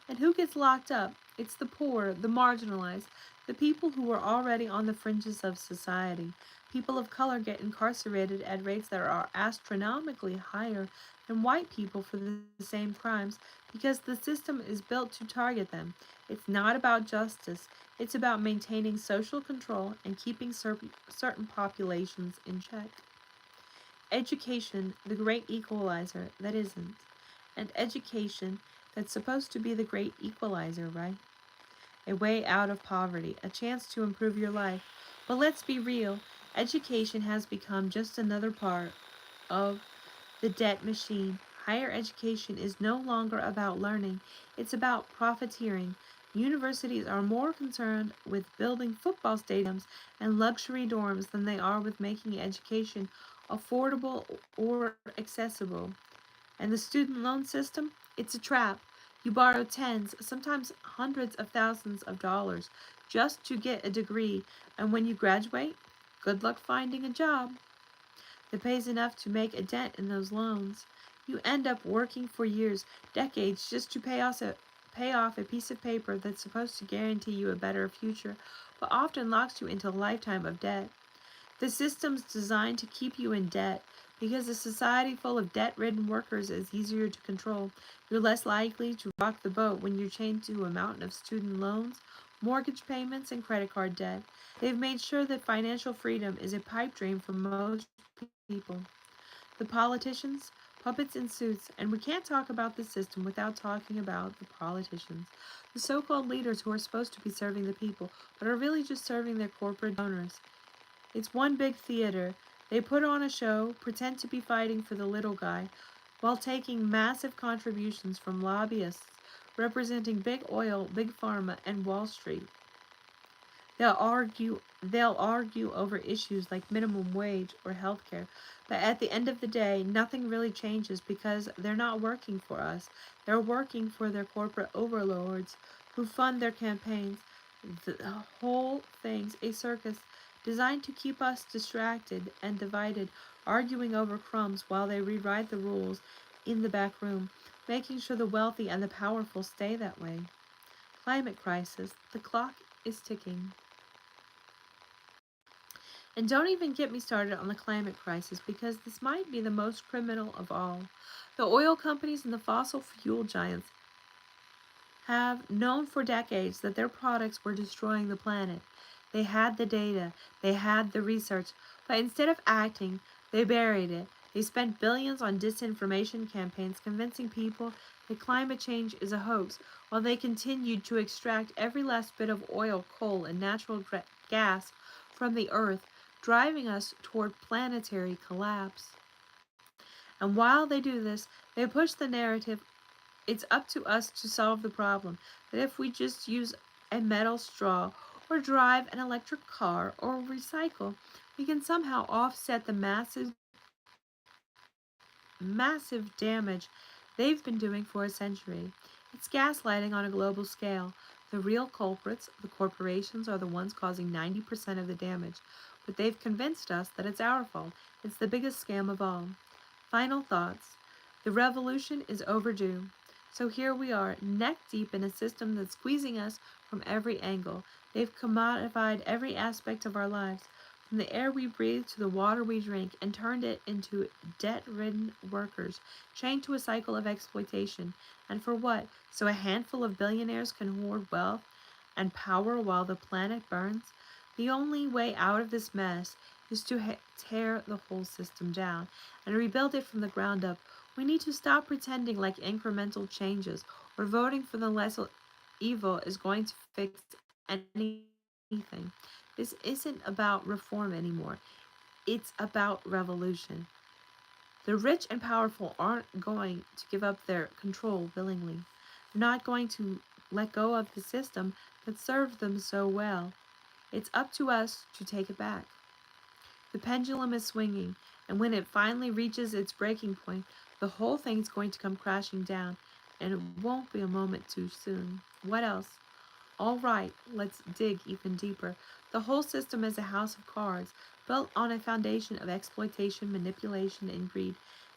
Speaker 1: And who gets locked up? It's the poor, the marginalized, the people who are already on the fringes of society. People of color get incarcerated at rates that are astronomically higher than white people for the same crimes because the system is built to target them. It's not about justice, it's about maintaining social control and keeping certain populations in check. Education, the great equalizer that isn't. And education that's supposed to be the great equalizer, right? A way out of poverty, a chance to improve your life. But let's be real, education has become just another part of the debt machine. Higher education is no longer about learning, it's about profiteering. Universities are more concerned with building football stadiums and luxury dorms than they are with making education affordable or accessible. And the student loan system? It's a trap. You borrow tens, sometimes hundreds of thousands of dollars just to get a degree, and when you graduate, good luck finding a job that pays enough to make a dent in those loans. You end up working for years, decades, just to pay off a piece of paper that's supposed to guarantee you a better future, but often locks you into a lifetime of debt. The system's designed to keep you in debt because a society full of debt ridden workers is easier to control. You're less likely to rock the boat when you're chained to a mountain of student loans, mortgage payments, and credit card debt. They've made sure that financial freedom is a pipe dream for most people. The politicians, puppets in suits, and we can't talk about the system without talking about the politicians. The so called leaders who are supposed to be serving the people, but are really just serving their corporate donors. It's one big theater. They put on a show, pretend to be fighting for the little guy, while taking massive contributions from lobbyists representing big oil, big pharma, and Wall Street. They'll argue over issues like minimum wage or healthcare, but at the end of the day, nothing really changes because they're not working for us. They're working for their corporate overlords who fund their campaigns. The whole thing's a circus designed to keep us distracted and divided, arguing over crumbs while they rewrite the rules in the back room, making sure the wealthy and the powerful stay that way. Climate crisis. The clock is ticking. And don't even get me started on the climate crisis because this might be the most criminal of all. The oil companies and the fossil fuel giants have known for decades that their products were destroying the planet. They had the data, they had the research, but instead of acting, they buried it. They spent billions on disinformation campaigns convincing people that climate change is a hoax, while they continued to extract every last bit of oil, coal, and natural gas from the earth, driving us toward planetary collapse. And while they do this, they push the narrative it's up to us to solve the problem. That if we just use a metal straw or drive an electric car or recycle, we can somehow offset the massive damage they've been doing for a century. It's gaslighting on a global scale. The real culprits, the corporations, are the ones causing 90% of the damage, but they've convinced us that it's our fault. It's the biggest scam of all. Final thoughts. The revolution is overdue. So here we are, neck deep in a system that's squeezing us from every angle. They've commodified every aspect of our lives, from the air we breathe to the water we drink, and turned it into debt ridden workers, chained to a cycle of exploitation. And for what? So a handful of billionaires can hoard wealth and power while the planet burns? The only way out of this mess is to tear the whole system down and rebuild it from the ground up. We need to stop pretending like incremental changes or voting for the less evil is going to fix anything. This isn't about reform anymore. It's about revolution. The rich and powerful aren't going to give up their control willingly. They're not going to let go of the system that served them so well. It's up to us to take it back. The pendulum is swinging, and when it finally reaches its breaking point, the whole thing's going to come crashing down, and it won't be a moment too soon. What else? All right, let's dig even deeper. The whole system is a house of cards, built on a foundation of exploitation, manipulation, and greed.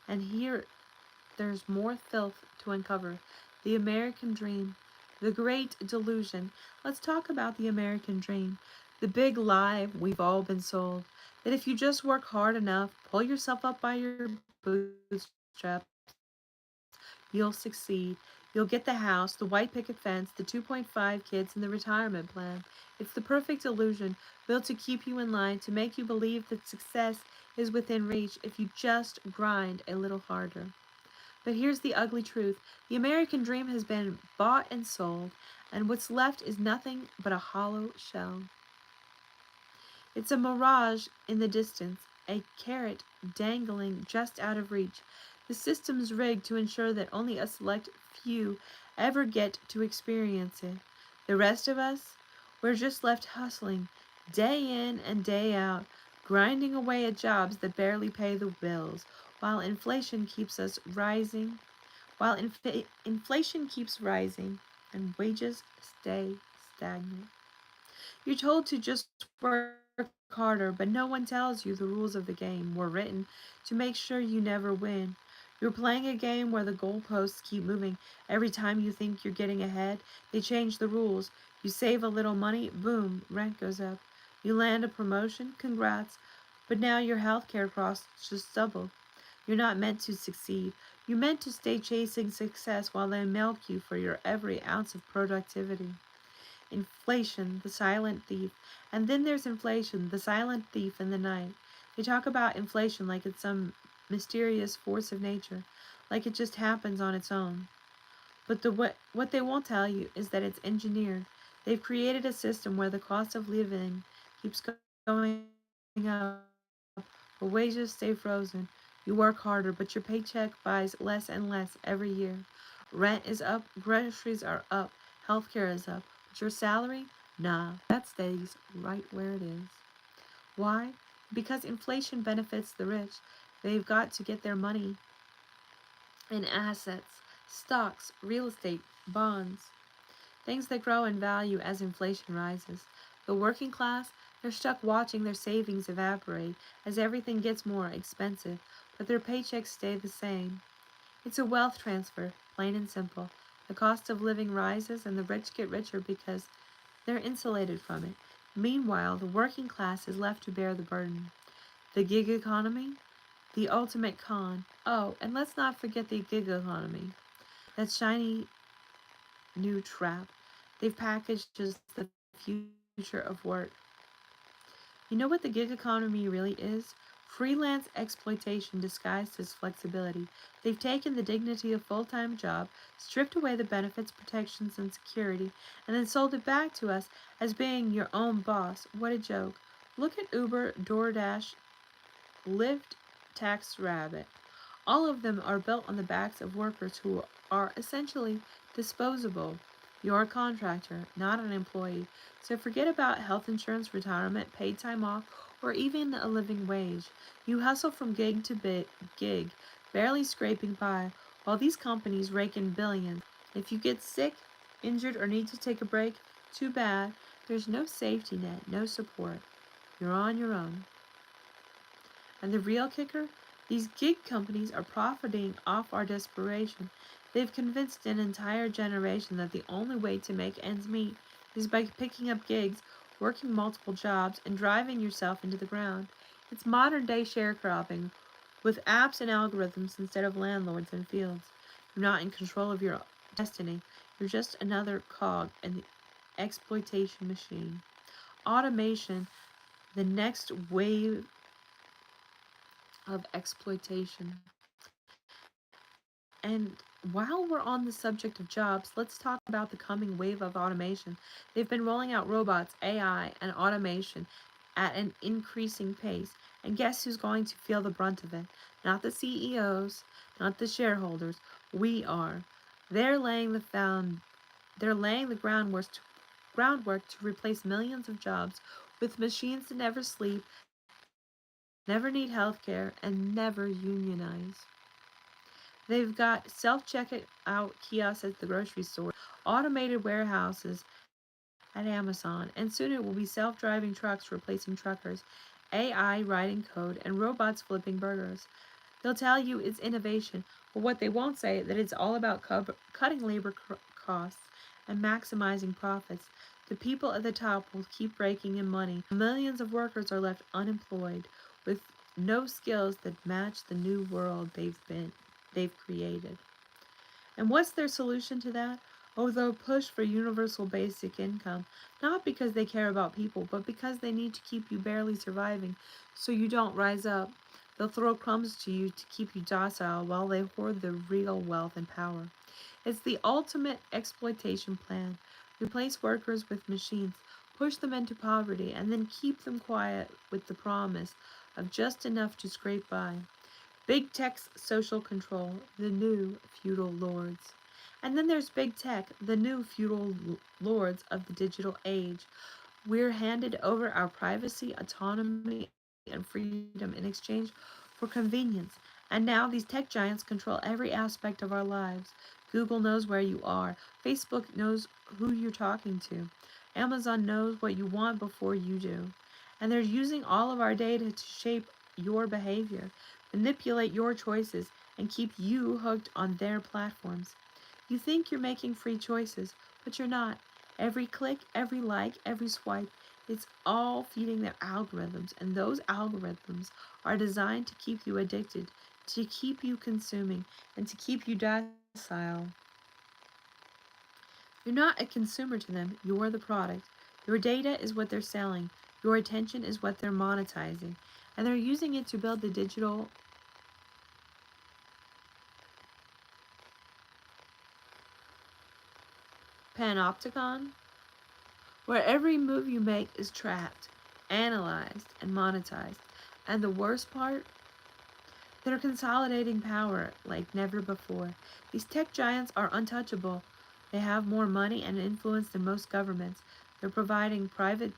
Speaker 1: And here there's more filth to uncover. The American dream, the great delusion. Let's talk about the American dream. The big lie we've all been sold. That if you just work hard enough, pull yourself up by your bootstraps, you'll succeed. You'll get the house, the white picket fence, the 2.5 kids, and the retirement plan. It's the perfect illusion built to keep you in line, to make you believe that success is within reach if you just grind a little harder. But here's the ugly truth. The American dream has been bought and sold, and what's left is nothing but a hollow shell. It's a mirage in the distance, a carrot dangling just out of reach. The system's rigged to ensure that only a select few ever get to experience it. The rest of us, we're just left hustling, day in and day out, grinding away at jobs that barely pay the bills, while inflation keeps us rising, while inflation keeps rising and wages stay stagnant. You're told to just work harder, but no one tells you the rules of the game were written to make sure you never win. You're playing a game where the goalposts keep moving. Every time you think you're getting ahead, they change the rules. You save a little money, boom, rent goes up. You land a promotion, congrats. But now your healthcare costs just double. You're not meant to succeed. You're meant to stay chasing success while they milk you for your every ounce of productivity. Inflation, the silent thief. And then there's inflation, the silent thief in the night. They talk about inflation like it's some mysterious force of nature, like it just happens on its own. But what they won't tell you is that it's engineered. They've created a system where the cost of living keeps going up, but wages stay frozen. You work harder, but your paycheck buys less and less every year. Rent is up, groceries are up, healthcare is up, but your salary, nah, that stays right where it is. Why? Because inflation benefits the rich. They've got to get their money in assets, stocks, real estate, bonds, things that grow in value as inflation rises. The working class, they're stuck watching their savings evaporate as everything gets more expensive, but their paychecks stay the same. It's a wealth transfer, plain and simple. The cost of living rises and the rich get richer because they're insulated from it. Meanwhile, the working class is left to bear the burden. The gig economy, the ultimate con. Oh, and let's not forget the gig economy. That shiny new trap. They've packaged as the future of work. You know what the gig economy really is? Freelance exploitation disguised as flexibility. They've taken the dignity of full-time job, stripped away the benefits, protections, and security, and then sold it back to us as being your own boss. What a joke. Look at Uber, DoorDash, Lyft, TaxRabbit. All of them are built on the backs of workers who are essentially disposable. You're a contractor, not an employee. So forget about health insurance, retirement, paid time off, or even a living wage. You hustle from gig to gig, barely scraping by, while these companies rake in billions. If you get sick, injured, or need to take a break, too bad. There's no safety net, no support. You're on your own. And the real kicker? These gig companies are profiting off our desperation. They've convinced an entire generation that the only way to make ends meet is by picking up gigs, working multiple jobs, and driving yourself into the ground. It's modern day sharecropping with apps and algorithms instead of landlords and fields. You're not in control of your destiny. You're just another cog in the exploitation machine. Automation, the next wave of exploitation. And while we're on the subject of jobs, let's talk about the coming wave of automation. They've been rolling out robots, AI, and automation at an increasing pace. And guess who's going to feel the brunt of it? Not the CEOs, not the shareholders. We are. They're laying the found they're laying the groundwork to replace millions of jobs with machines that never sleep, never need health care, and never unionize. They've got self-checkout kiosks at the grocery store, automated warehouses at Amazon, and soon it will be self-driving trucks replacing truckers, AI writing code, and robots flipping burgers. They'll tell you it's innovation, but what they won't say is that it's all about cutting labor costs and maximizing profits. The people at the top will keep raking in money. Millions of workers are left unemployed with no skills that match the new world they've created. And what's their solution to that? Oh, they'll push for universal basic income, not because they care about people, but because they need to keep you barely surviving so you don't rise up. They'll throw crumbs to you to keep you docile while they hoard the real wealth and power. It's the ultimate exploitation plan. Replace workers with machines, push them into poverty, and then keep them quiet with the promise of just enough to scrape by. Big Tech's social control, the new feudal lords. And then there's Big Tech, the new feudal lords of the digital age. We're handed over our privacy, autonomy, and freedom in exchange for convenience. And now these tech giants control every aspect of our lives. Google knows where you are. Facebook knows who you're talking to. Amazon knows what you want before you do. And they're using all of our data to shape your behavior, manipulate your choices, and keep you hooked on their platforms. You think you're making free choices, but you're not. Every click, every like, every swipe, it's all feeding their algorithms, and those algorithms are designed to keep you addicted, to keep you consuming, and to keep you docile. You're not a consumer to them, you're the product. Your data is what they're selling, your attention is what they're monetizing, and they're using it to build the digital panopticon where every move you make is tracked, analyzed, and monetized. And the worst part, they're consolidating power like never before. These tech giants are untouchable. They have more money and influence than most governments. They're providing private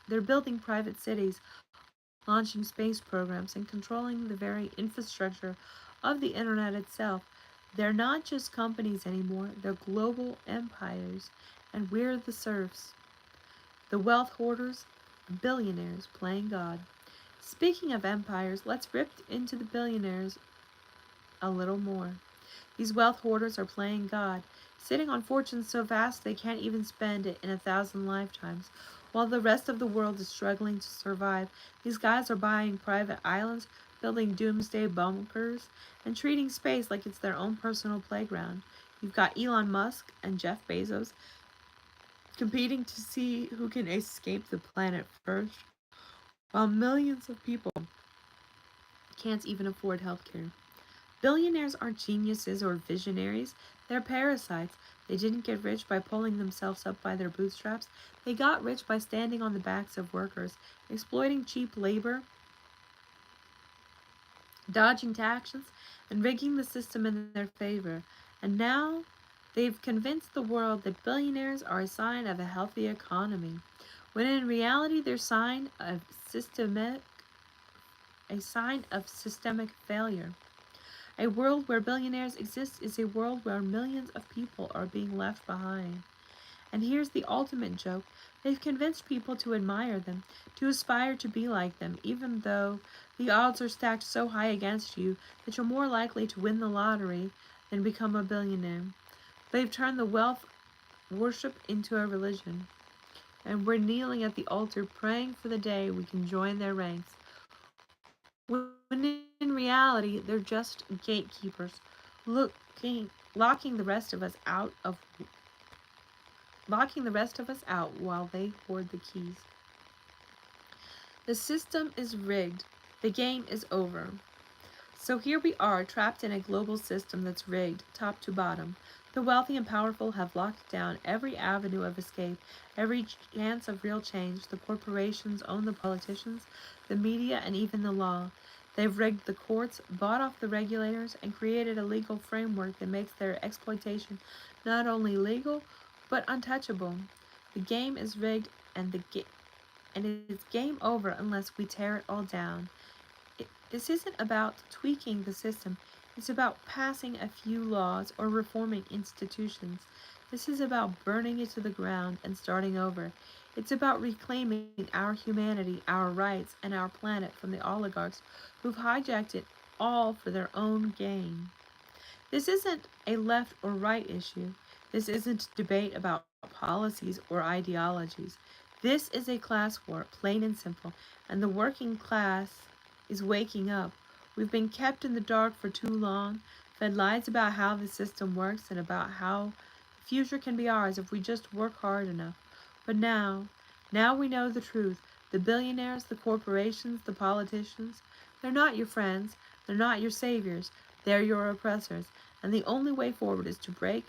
Speaker 1: they're building private cities, launching space programs, and controlling the very infrastructure of the internet itself. They're not just companies anymore, they're global empires, and we're the serfs. The wealth hoarders, billionaires playing God. Speaking of empires, let's rip into the billionaires a little more. These wealth hoarders are playing God, sitting on fortunes so vast they can't even spend it in 1,000 lifetimes. While the rest of the world is struggling to survive, these guys are buying private islands, building doomsday bunkers, and treating space like it's their own personal playground. You've got Elon Musk and Jeff Bezos competing to see who can escape the planet first, while millions of people can't even afford healthcare. Billionaires aren't geniuses or visionaries, they're parasites. They didn't get rich by pulling themselves up by their bootstraps. They got rich by standing on the backs of workers, exploiting cheap labor, dodging taxes, and rigging the system in their favor. And now they've convinced the world that billionaires are a sign of a healthy economy, when in reality they're a sign of systemic failure. A world where billionaires exist is a world where millions of people are being left behind. And here's the ultimate joke. They've convinced people to admire them, to aspire to be like them, even though the odds are stacked so high against you that you're more likely to win the lottery than become a billionaire. They've turned the wealth worship into a religion, and we're kneeling at the altar praying for the day we can join their ranks. When in reality, they're just gatekeepers, locking the rest of us out of locking the rest of us out while they hoard the keys. The system is rigged. The game is over. So here we are, trapped in a global system that's rigged, top to bottom. The wealthy and powerful have locked down every avenue of escape, every chance of real change. The corporations own the politicians, the media, and even the law. They've rigged the courts, bought off the regulators, and created a legal framework that makes their exploitation not only legal, but untouchable. The game is rigged, and it's game over unless we tear it all down. This isn't about tweaking the system, it's about passing a few laws or reforming institutions. This is about burning it to the ground and starting over. It's about reclaiming our humanity, our rights, and our planet from the oligarchs who've hijacked it all for their own gain. This isn't a left or right issue. This isn't debate about policies or ideologies. This is a class war, plain and simple, and the working class is waking up. We've been kept in the dark for too long, fed lies about how the system works and about how the future can be ours if we just work hard enough. But now we know the truth. The billionaires, the corporations, the politicians, they're not your friends, they're not your saviors, they're your oppressors, and the only way forward is to break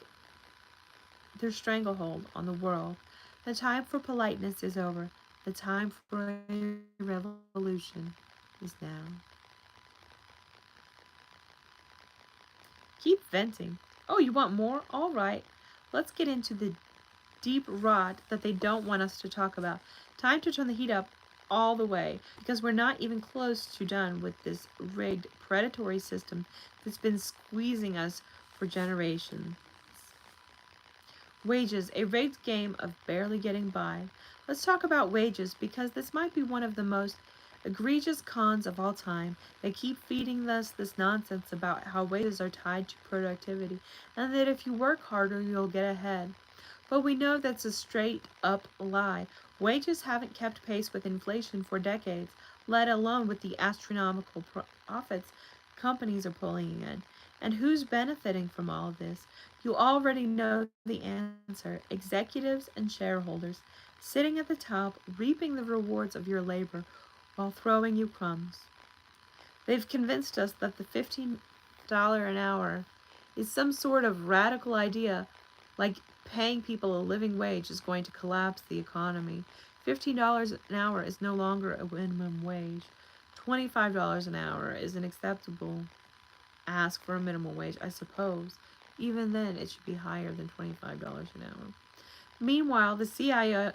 Speaker 1: their stranglehold on the world. The time for politeness is over. The time for a revolution is now. Keep venting. Oh, you want more? All right. Let's get into the deep rot that they don't want us to talk about. Time to turn the heat up all the way because we're not even close to done with this rigged predatory system that's been squeezing us for generations. Wages, a rigged game of barely getting by. Let's talk about wages because this might be one of the most egregious cons of all time. They keep feeding us this nonsense about how wages are tied to productivity and that if you work harder, you'll get ahead. But we know that's a straight up lie. Wages haven't kept pace with inflation for decades, let alone with the astronomical profits companies are pulling in. And who's benefiting from all of this? You already know the answer: executives and shareholders, sitting at the top, reaping the rewards of your labor while throwing you crumbs. They've convinced us that the $15 an hour is some sort of radical idea, like paying people a living wage is going to collapse the economy. $15 an hour is no longer a minimum wage. $25 an hour is an acceptable ask for a minimum wage, I suppose. Even then, it should be higher than $25 an hour. Meanwhile, the CEO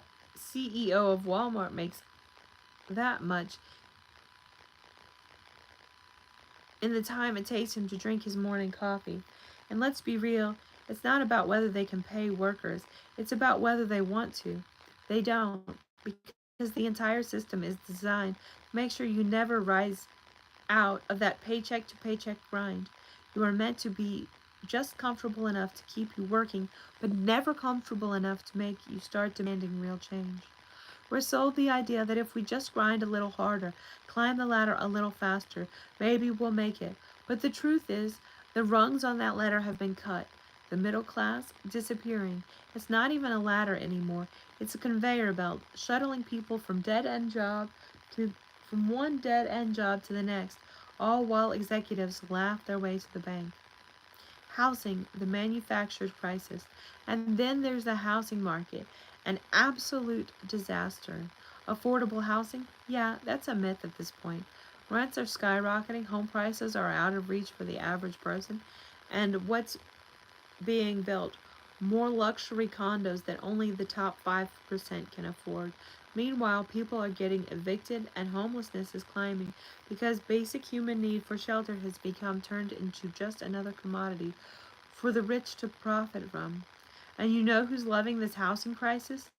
Speaker 1: of Walmart makes that much in the time it takes him to drink his morning coffee. And let's be real, it's not about whether they can pay workers, it's about whether they want to. They don't, because the entire system is designed to make sure you never rise out of that paycheck to paycheck grind. You are meant to be just comfortable enough to keep you working, but never comfortable enough to make you start demanding real change. We're sold the idea that if we just grind a little harder, climb the ladder a little faster, maybe we'll make it. But the truth is, the rungs on that ladder have been cut. The middle class disappearing. It's not even a ladder anymore. It's a conveyor belt, shuttling people to from one dead end job to the next, all while executives laugh their way to the bank. Housing, the manufactured crisis. And then there's the housing market, an absolute disaster. Affordable housing? Yeah, that's a myth at this point. Rents are skyrocketing, home prices are out of reach for the average person, and what's being built? More luxury condos that only the top 5% can afford. Meanwhile, people are getting evicted and homelessness is climbing because basic human need for shelter has become turned into just another commodity for the rich to profit from. And you know who's loving this housing crisis?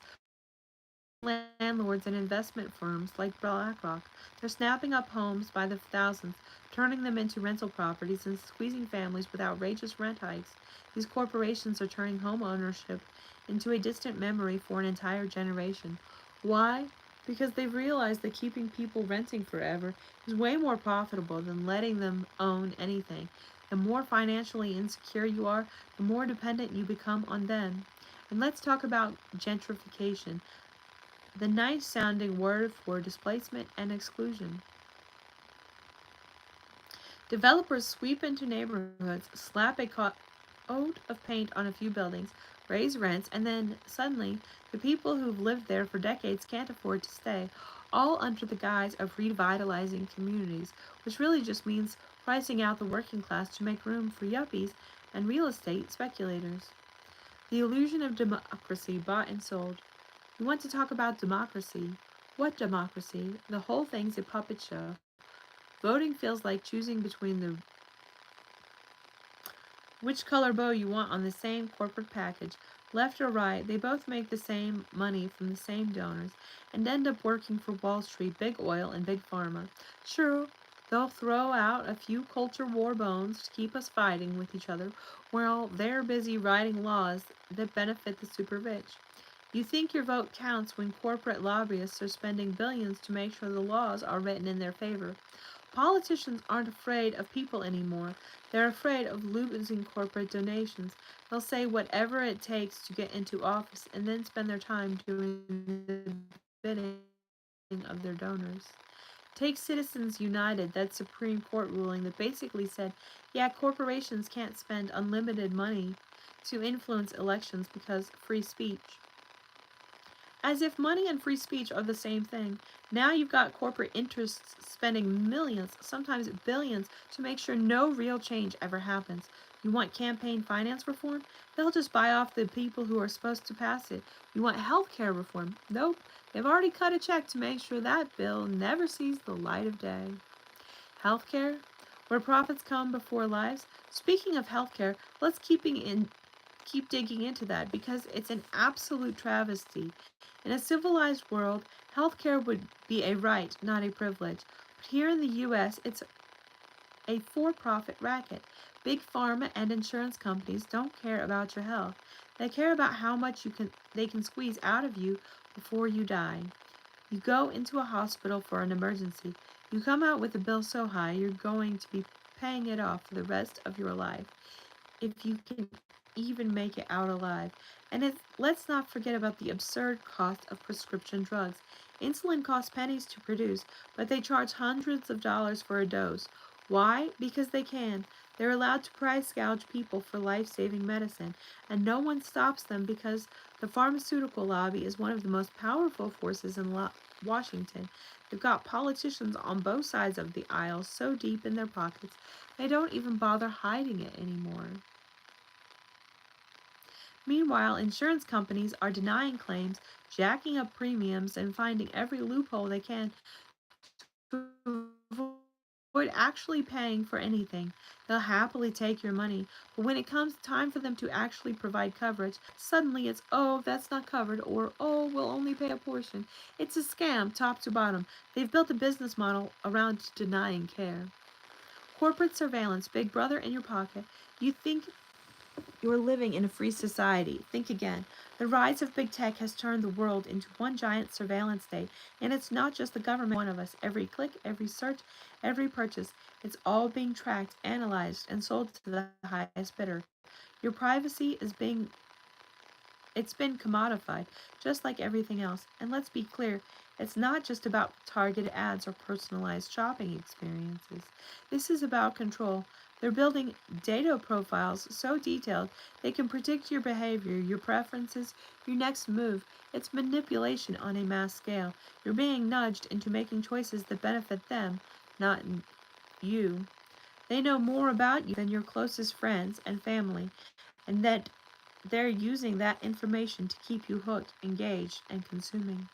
Speaker 1: Landlords and investment firms like BlackRock. They're snapping up homes by the thousands, turning them into rental properties and squeezing families with outrageous rent hikes. These corporations are turning home ownership into a distant memory for an entire generation. Why? Because they've realized that keeping people renting forever is way more profitable than letting them own anything. The more financially insecure you are, the more dependent you become on them. And let's talk about gentrification, the nice sounding word for displacement and exclusion. Developers sweep into neighborhoods, slap a coat of paint on a few buildings, raise rents, and then suddenly the people who've lived there for decades can't afford to stay, all under the guise of revitalizing communities, which really just means pricing out the working class to make room for yuppies and real estate speculators. The illusion of democracy bought and sold. You want to talk about democracy? What democracy? The whole thing's a puppet show. Voting feels like choosing between the which color bow you want on the same corporate package. Left or right, they both make the same money from the same donors and end up working for Wall Street, big oil, and big pharma. Sure, they'll throw out a few culture war bones to keep us fighting with each other while they're busy writing laws that benefit the super rich. You think your vote counts when corporate lobbyists are spending billions to make sure the laws are written in their favor. Politicians aren't afraid of people anymore. They're afraid of losing corporate donations. They'll say whatever it takes to get into office and then spend their time doing the bidding of their donors. Take Citizens United, that Supreme Court ruling that basically said, yeah, corporations can't spend unlimited money to influence elections because free speech. As if money and free speech are the same thing. Now you've got corporate interests spending millions, sometimes billions, to make sure no real change ever happens. You want campaign finance reform? They'll just buy off the people who are supposed to pass it. You want health care reform? Nope. They've already cut a check to make sure that bill never sees the light of day. Healthcare? Where profits come before lives? Speaking of healthcare, let's keep digging into that because it's an absolute travesty. In a civilized world, Healthcare would be a right, not a privilege. But here in the US, it's a for-profit racket. Big pharma and insurance companies don't care about your health. They care about how much they can squeeze out of you before you die. You go into a hospital for an emergency. You come out with a bill so high you're going to be paying it off for the rest of your life, if you can even make it out alive. And let's not forget about the absurd cost of prescription drugs. Insulin costs pennies to produce, but they charge hundreds of dollars for a dose. Why? Because they can. They're allowed to price gouge people for life-saving medicine, and no one stops them because the pharmaceutical lobby is one of the most powerful forces in Washington. They've got politicians on both sides of the aisle so deep in their pockets they don't even bother hiding it anymore. Meanwhile, insurance companies are denying claims, jacking up premiums, and finding every loophole they can to avoid actually paying for anything. They'll happily take your money, but when it comes time for them to actually provide coverage, suddenly it's, oh, that's not covered, or, oh, we'll only pay a portion. It's a scam, top to bottom. They've built a business model around denying care. Corporate surveillance, Big Brother in your pocket. You think you're living in a free society. Think again. The rise of big tech has turned the world into one giant surveillance state, and it's not just the government, one of us. Every click, every search, every purchase, it's all being tracked, analyzed, and sold to the highest bidder. Your privacy is being it's been commodified, just like everything else. And let's be clear, it's not just about targeted ads or personalized shopping experiences. This is about control. They're building data profiles so detailed they can predict your behavior, your preferences, your next move. It's manipulation on a mass scale. You're being nudged into making choices that benefit them, not you. They know more about you than your closest friends and family, and that they're using that information to keep you hooked, engaged, and consuming.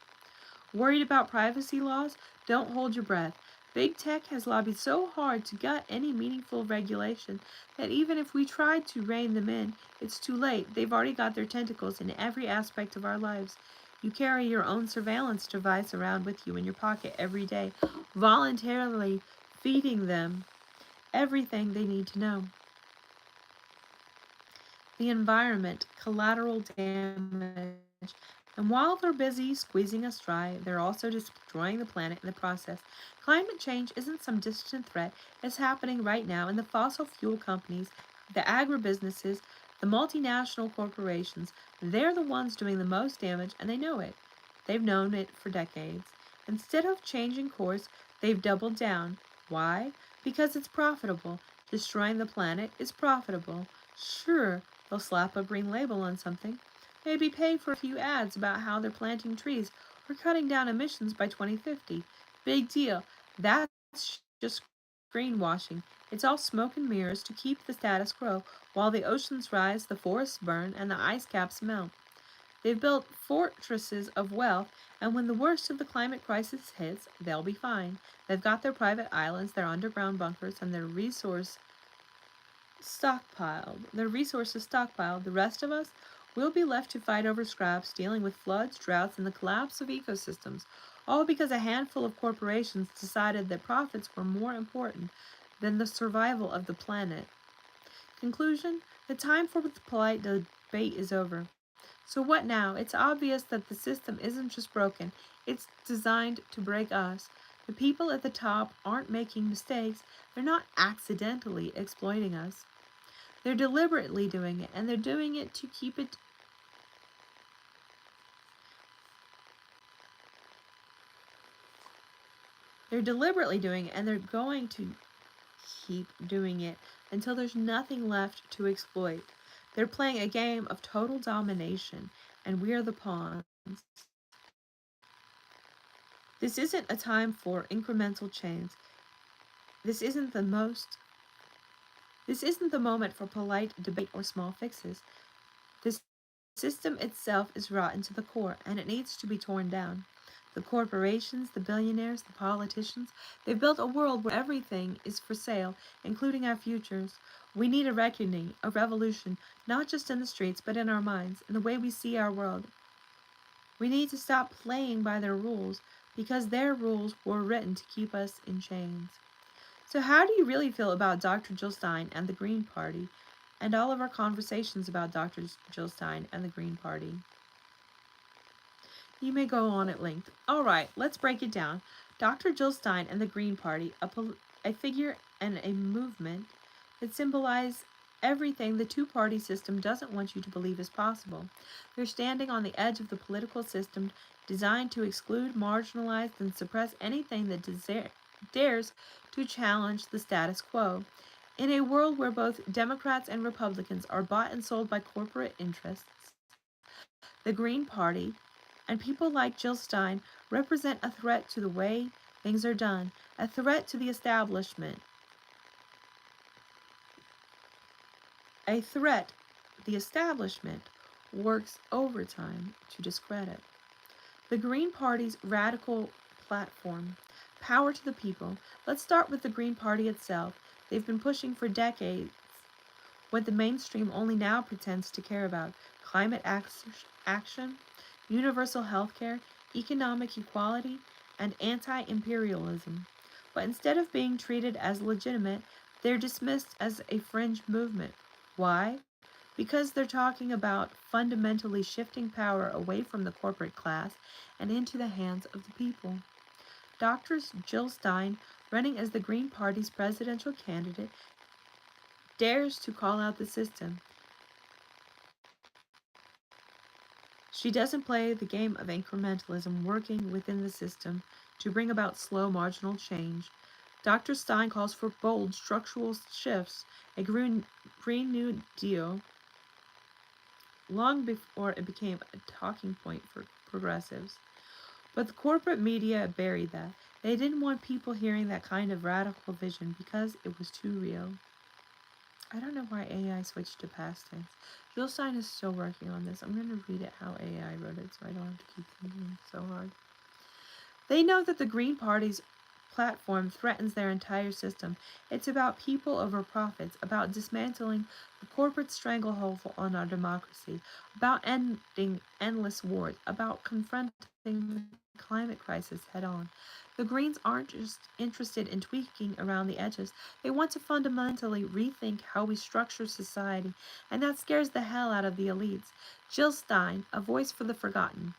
Speaker 1: Worried about privacy laws? Don't hold your breath. Big tech has lobbied so hard to gut any meaningful regulation that even if we tried to rein them in, it's too late. They've already got their tentacles in every aspect of our lives. You carry your own surveillance device around with you in your pocket every day, voluntarily feeding them everything they need to know. The environment, collateral damage. And while they're busy squeezing us dry, they're also destroying the planet in the process. Climate change isn't some distant threat, it's happening right now, and the fossil fuel companies, the agribusinesses, the multinational corporations, they're the ones doing the most damage, and they know it. They've known it for decades. Instead of changing course, they've doubled down. Why? Because it's profitable. Destroying the planet is profitable. Sure, they'll slap a green label on something. Maybe pay for a few ads about how they're planting trees or cutting down emissions by 2050. Big deal. That's just greenwashing. It's all smoke and mirrors to keep the status quo while the oceans rise, the forests burn, and the ice caps melt. They've built fortresses of wealth, and when the worst of the climate crisis hits, they'll be fine. They've got their private islands, their underground bunkers, and their resources stockpiled. The rest of us will be left to fight over scraps, dealing with floods, droughts, and the collapse of ecosystems, all because a handful of corporations decided that profits were more important than the survival of the planet. Conclusion: the time for the polite debate is over. So what now? It's obvious that the system isn't just broken, it's designed to break us. The people at the top aren't making mistakes, they're not accidentally exploiting us. They're deliberately doing it, and they're doing it to keep it. They're deliberately doing it, and they're going to keep doing it until there's nothing left to exploit. They're playing a game of total domination, and we are the pawns. This isn't a time for incremental change. This isn't the most This isn't the moment for polite debate or small fixes. The system itself is rotten to the core, and it needs to be torn down. The corporations, the billionaires, the politicians, they've built a world where everything is for sale, including our futures. We need a reckoning, a revolution, not just in the streets, but in our minds, in the way we see our world. We need to stop playing by their rules because their rules were written to keep us in chains. So, how do you really feel about Dr. Jill Stein and the Green Party and all of our conversations about Dr. Jill Stein and the Green Party? You may go on at length. All right, let's break it down. Dr. Jill Stein and the Green Party, a figure and a movement that symbolize everything the two-party system doesn't want you to believe is possible. They're standing on the edge of the political system designed to exclude, marginalize, and suppress anything that dares to challenge the status quo. In a world where both Democrats and Republicans are bought and sold by corporate interests, the Green Party and people like Jill Stein represent a threat to the way things are done, a threat to the establishment, a threat the establishment works overtime to discredit. The Green Party's radical platform, power to the people. Let's start with the Green Party itself. They've been pushing for decades what the mainstream only now pretends to care about: climate action, universal health care, economic equality, and anti imperialism. But instead of being treated as legitimate, they're dismissed as a fringe movement. Why? Because they're talking about fundamentally shifting power away from the corporate class and into the hands of the people. Dr. Jill Stein, running as the Green Party's presidential candidate, dares to call out the system. She doesn't play the game of incrementalism, working within the system to bring about slow marginal change. Dr. Stein calls for bold structural shifts, a Green New Deal, long before it became a talking point for progressives. But the corporate media buried that. They didn't want people hearing that kind of radical vision because it was too real. I don't know why AI switched to past tense. Jill Stein is still working on this. I'm going to read it how AI wrote it so I don't have to keep thinking so hard. They know that the Green Party's platform threatens their entire system. It's about people over profits, about dismantling the corporate stranglehold on our democracy, about ending endless wars, about confronting the climate crisis head on. The Greens aren't just interested in tweaking around the edges. They want to fundamentally rethink how we structure society, and that scares the hell out of the elites. Jill Stein, a voice for the forgotten.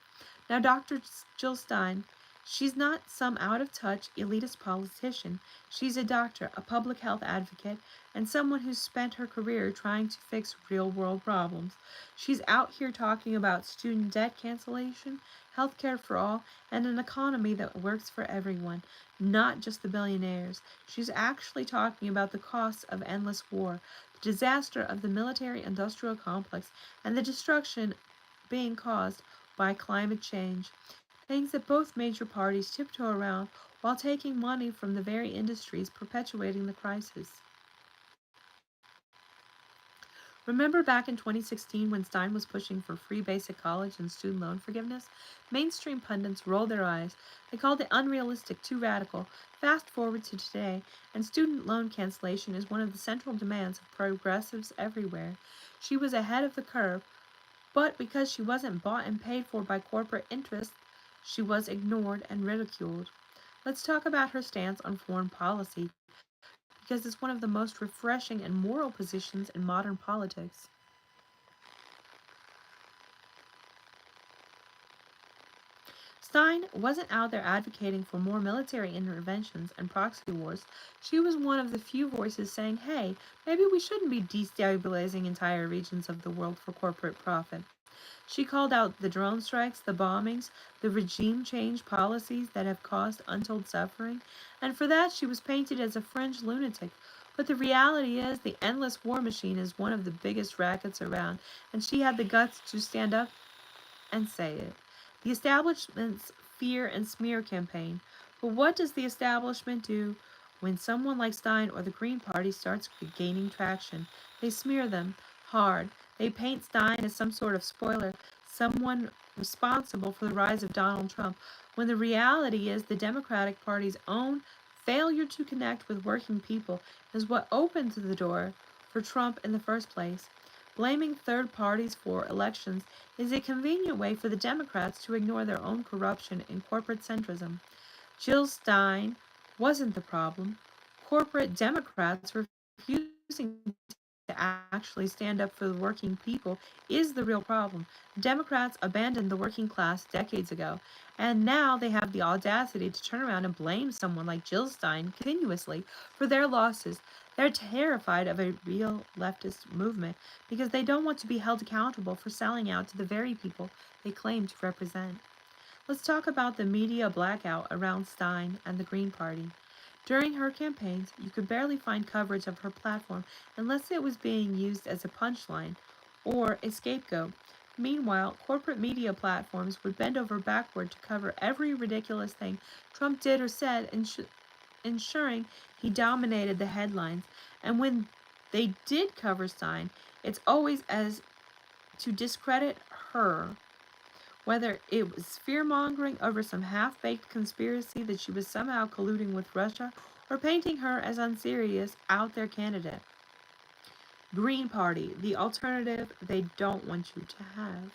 Speaker 1: Now, Dr. Jill Stein, she's not some out of touch elitist politician. She's a doctor, a public health advocate, and someone who's spent her career trying to fix real world problems. She's out here talking about student debt cancellation, healthcare for all, and an economy that works for everyone, not just the billionaires. She's actually talking about the costs of endless war, the disaster of the military industrial complex, and the destruction being caused by climate change. Things that both major parties tiptoe around while taking money from the very industries perpetuating the crisis. Remember back in 2016 when Stein was pushing for free basic college and student loan forgiveness? Mainstream pundits rolled their eyes. They called it unrealistic, too radical. Fast forward to today, and student loan cancellation is one of the central demands of progressives everywhere. She was ahead of the curve, but because she wasn't bought and paid for by corporate interests, she was ignored and ridiculed. Let's talk about her stance on foreign policy, because it's one of the most refreshing and moral positions in modern politics. Stein wasn't out there advocating for more military interventions and proxy wars. She was one of the few voices saying, hey, maybe we shouldn't be destabilizing entire regions of the world for corporate profit. She called out the drone strikes, the bombings, the regime change policies that have caused untold suffering, and for that she was painted as a fringe lunatic. But the reality is, the endless war machine is one of the biggest rackets around, and she had the guts to stand up and say it. The establishment's fear and smear campaign. But what does the establishment do when someone like Stein or the Green Party starts gaining traction? They smear them hard. They paint Stein as some sort of spoiler, someone responsible for the rise of Donald Trump, when the reality is the Democratic Party's own failure to connect with working people is what opened the door for Trump in the first place. Blaming third parties for elections is a convenient way for the Democrats to ignore their own corruption and corporate centrism. Jill Stein wasn't the problem. Corporate Democrats refusing to actually stand up for the working people is the real problem. Democrats abandoned the working class decades ago, and now they have the audacity to turn around and blame someone like Jill Stein continuously for their losses. They're terrified of a real leftist movement because they don't want to be held accountable for selling out to the very people they claim to represent. Let's talk about the media blackout around Stein and the Green Party. During her campaigns, you could barely find coverage of her platform unless it was being used as a punchline or a scapegoat. Meanwhile, corporate media platforms would bend over backward to cover every ridiculous thing Trump did or said, ensuring he dominated the headlines. And when they did cover Stein, it's always as to discredit her, whether it was fear mongering over some half baked conspiracy that she was somehow colluding with Russia, or painting her as unserious out there candidate. Green Party, the alternative they don't want you to have.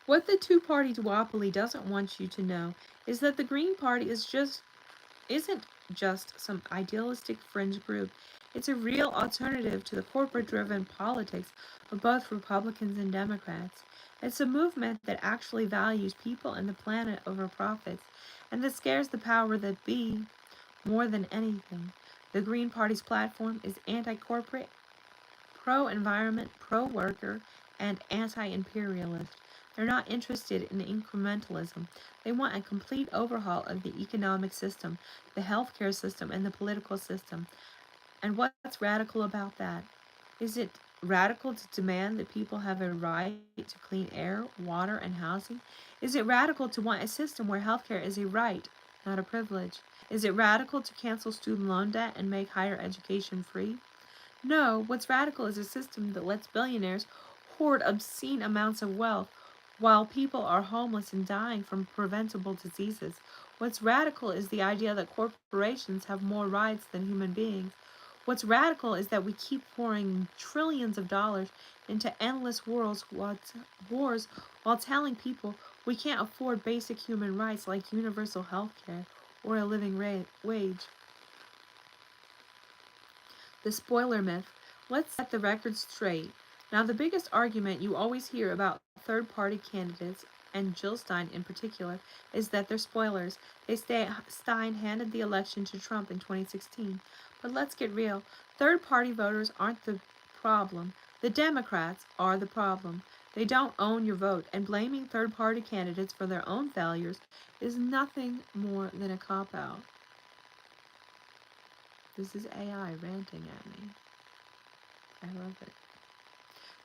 Speaker 1: What the two-party duopoly doesn't want you to know is that the Green Party isn't just some idealistic fringe group. It's a real alternative to the corporate-driven politics of both Republicans and Democrats. It's a movement that actually values people and the planet over profits, and that scares the power that be more than anything. The Green Party's platform is anti-corporate, pro-environment, pro-worker, and anti-imperialist. They're not interested in incrementalism. They want a complete overhaul of the economic system, the healthcare system, and the political system. And what's radical about that? Is it radical to demand that people have a right to clean air, water, and housing? Is it radical to want a system where healthcare is a right, not a privilege? Is it radical to cancel student loan debt and make higher education free? No, what's radical is a system that lets billionaires hoard obscene amounts of wealth while people are homeless and dying from preventable diseases. What's radical is the idea that corporations have more rights than human beings. What's radical is that we keep pouring trillions of dollars into endless wars while telling people we can't afford basic human rights like universal health care or a living wage. The spoiler myth. Let's set the record straight. Now, the biggest argument you always hear about third party candidates, and Jill Stein in particular, is that they're spoilers. They say Stein handed the election to Trump in 2016. But let's get real. Third party voters aren't the problem. The Democrats are the problem. They don't own your vote, and blaming third party candidates for their own failures is nothing more than a cop out. This is AI ranting at me. I love it.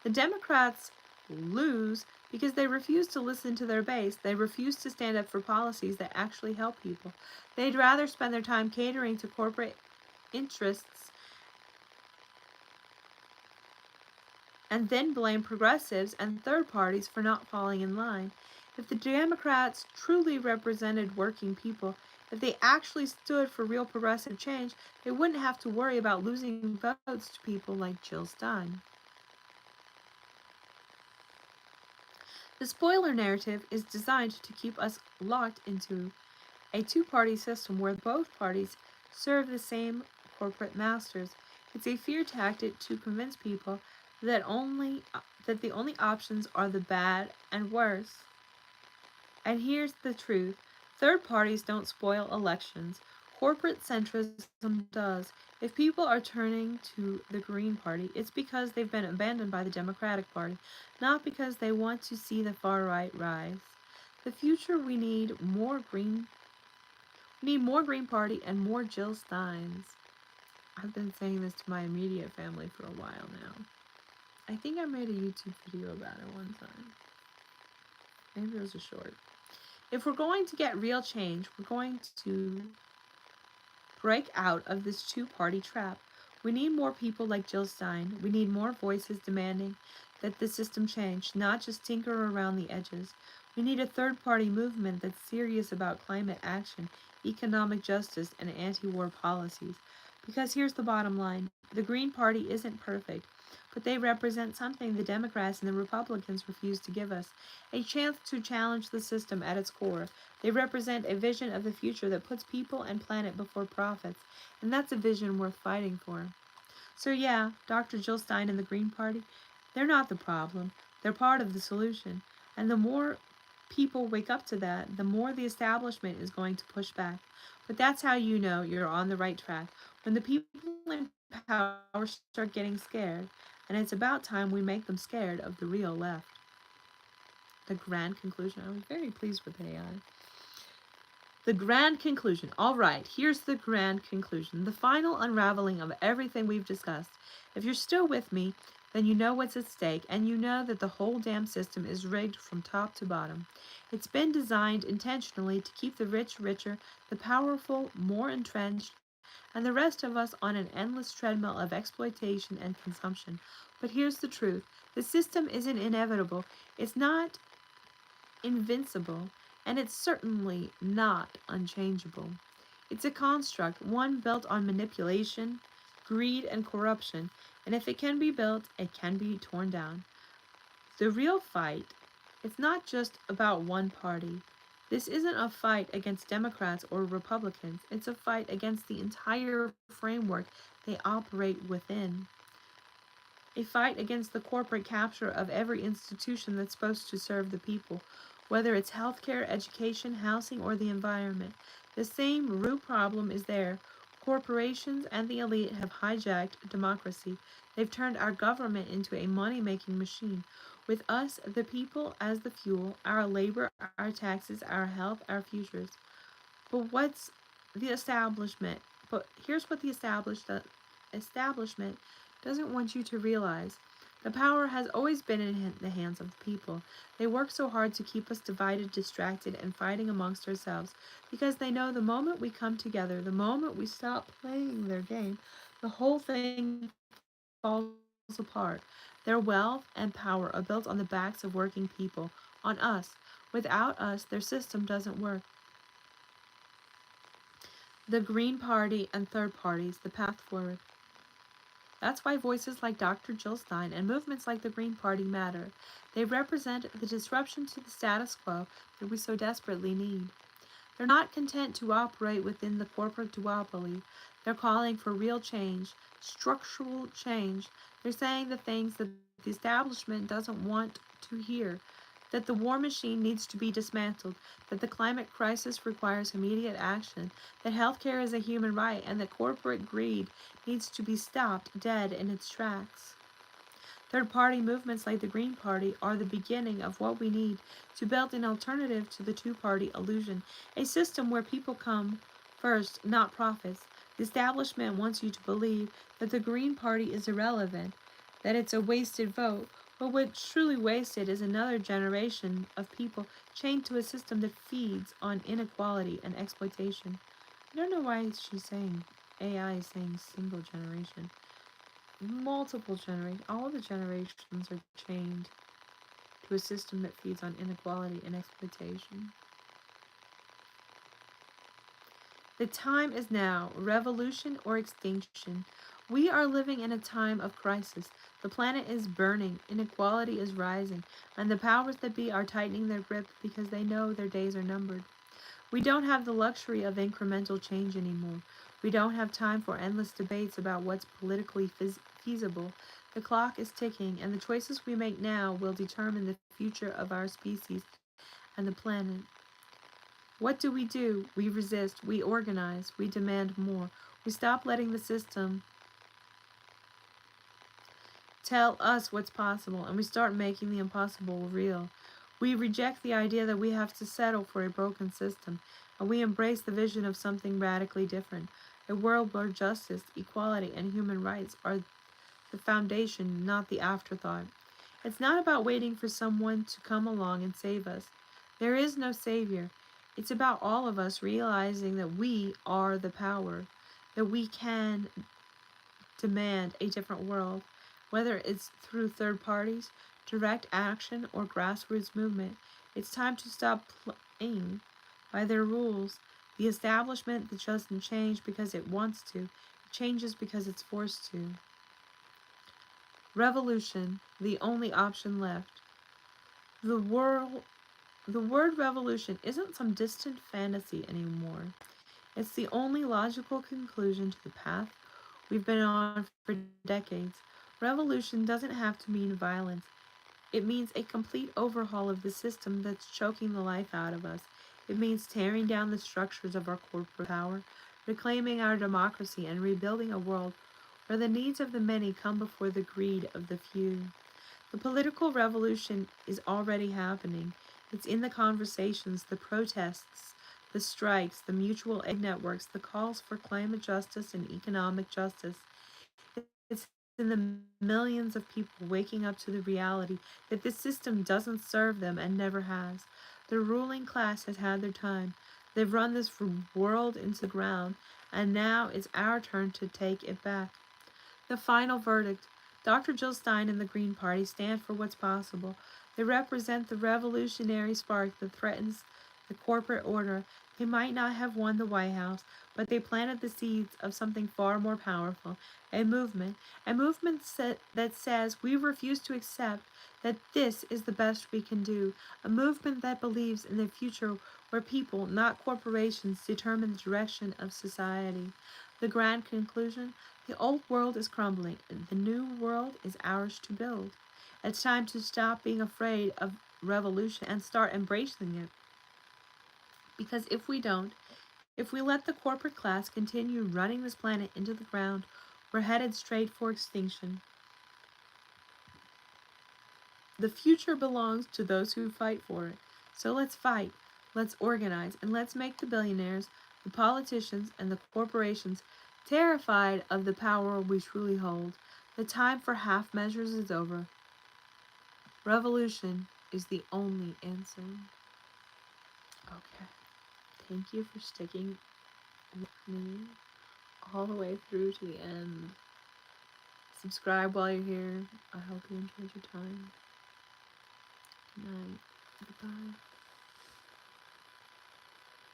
Speaker 1: The Democrats lose because they refuse to listen to their base. They refuse to stand up for policies that actually help people. They'd rather spend their time catering to corporate interests and then blame progressives and third parties for not falling in line. If the Democrats truly represented working people, if they actually stood for real progressive change, they wouldn't have to worry about losing votes to people like Jill Stein. The spoiler narrative is designed to keep us locked into a two-party system where both parties serve the same corporate masters. It's a fear tactic to convince people that the only options are the bad and worse. And here's the truth. Third parties don't spoil elections. Corporate centrism does. If people are turning to the Green Party, it's because they've been abandoned by the Democratic Party, not because they want to see the far right rise. The future we need more Green Party and more Jill Steins. I've been saying this to my immediate family for a while now. I think I made a YouTube video about it one time. Maybe it was a short. If we're going to get real change, we're going to break out of this two-party trap. We need more people like Jill Stein. We need more voices demanding that the system change, not just tinker around the edges. We need a third-party movement that's serious about climate action, economic justice, and anti-war policies. Because here's the bottom line: the Green Party isn't perfect, but they represent something the Democrats and the Republicans refuse to give us: a chance to challenge the system at its core. They represent a vision of the future that puts people and planet before profits, and that's a vision worth fighting for. So, yeah, Dr. Jill Stein and the Green Party, they're not the problem, they're part of the solution. And the more people wake up to that, the more the establishment is going to push back. But that's how you know you're on the right track: when the people in power start getting scared, and it's about time we make them scared of the real left. The grand conclusion. I was very pleased with AI. The grand conclusion. All right, here's the grand conclusion. The final unraveling of everything we've discussed. If you're still with me, then you know what's at stake, and you know that the whole damn system is rigged from top to bottom. It's been designed intentionally to keep the rich richer, the powerful more entrenched, and the rest of us on an endless treadmill of exploitation and consumption. But here's the truth: the system isn't inevitable, it's not invincible, and it's certainly not unchangeable. It's a construct, one built on manipulation, greed, and corruption, and if it can be built, it can be torn down. The real fight, it's not just about one party. This isn't a fight against Democrats or Republicans. It's a fight against the entire framework they operate within. A fight against the corporate capture of every institution that's supposed to serve the people, whether it's healthcare, education, housing, or the environment. The same root problem is there. Corporations and the elite have hijacked democracy. They've turned our government into a money making machine, with us, the people, as the fuel: our labor, our taxes, our health, our futures. But what's the establishment? But here's what the establishment doesn't want you to realize. The power has always been in the hands of the people. They work so hard to keep us divided, distracted, and fighting amongst ourselves because they know the moment we come together, the moment we stop playing their game, the whole thing falls apart. Their wealth and power are built on the backs of working people, on us. Without us, their system doesn't work. The Green Party and third parties, the path forward. That's why voices like Dr. Jill Stein and movements like the Green Party matter. They represent the disruption to the status quo that we so desperately need. They're not content to operate within the corporate duopoly. They're calling for real change, structural change. They're saying the things that the establishment doesn't want to hear: that the war machine needs to be dismantled, that the climate crisis requires immediate action, that healthcare is a human right, and that corporate greed needs to be stopped dead in its tracks. Third party movements like the Green Party are the beginning of what we need to build an alternative to the two-party illusion, a system where people come first, not profits. The establishment wants you to believe that the Green Party is irrelevant, that it's a wasted vote. But what's truly wasted is another generation of people chained to a system that feeds on inequality and exploitation. I don't know why she's saying AI is saying single generation. Multiple generations, all the generations are chained to a system that feeds on inequality and exploitation. The time is now: revolution or extinction. We are living in a time of crisis. The planet is burning, inequality is rising, and the powers that be are tightening their grip because they know their days are numbered. We don't have the luxury of incremental change anymore. We don't have time for endless debates about what's politically feasible. The clock is ticking, and the choices we make now will determine the future of our species and the planet. What do? We resist, we organize, we demand more. We stop letting the system tell us what's possible, and we start making the impossible real. We reject the idea that we have to settle for a broken system, and we embrace the vision of something radically different: a world where justice, equality, and human rights are the foundation, not the afterthought. It's not about waiting for someone to come along and save us. There is no savior. It's about all of us realizing that we are the power, that we can demand a different world, whether it's through third parties, direct action, or grassroots movement. It's time to stop playing by their rules. The establishment that doesn't change because it wants to, it changes because it's forced to. Revolution, the only option left. The world the word revolution isn't some distant fantasy anymore. It's the only logical conclusion to the path we've been on for decades. Revolution doesn't have to mean violence. It means a complete overhaul of the system that's choking the life out of us. It means tearing down the structures of our corporate power, reclaiming our democracy, and rebuilding a world where the needs of the many come before the greed of the few. The political revolution is already happening. It's in the conversations, the protests, the strikes, the mutual aid networks, the calls for climate justice and economic justice. It's in the millions of people waking up to the reality that this system doesn't serve them and never has. The ruling class has had their time. They've run this world into the ground, and now it's our turn to take it back. The final verdict. Dr. Jill Stein and the Green Party stand for what's possible. They represent the revolutionary spark that threatens the corporate order. They might not have won the White House, but they planted the seeds of something far more powerful, a movement that says we refuse to accept that this is the best we can do, a movement that believes in a future where people, not corporations, determine the direction of society. The grand conclusion: the old world is crumbling, and the new world is ours to build. It's time to stop being afraid of revolution and start embracing it. Because if we don't, if we let the corporate class continue running this planet into the ground, we're headed straight for extinction. The future belongs to those who fight for it. So let's fight, let's organize, and let's make the billionaires, the politicians, and the corporations terrified of the power we truly hold. The time for half measures is over. Revolution is the only answer. Okay. Thank you for sticking with me all the way through to the end. Subscribe while you're here. I hope you enjoyed your time. Good night. Goodbye.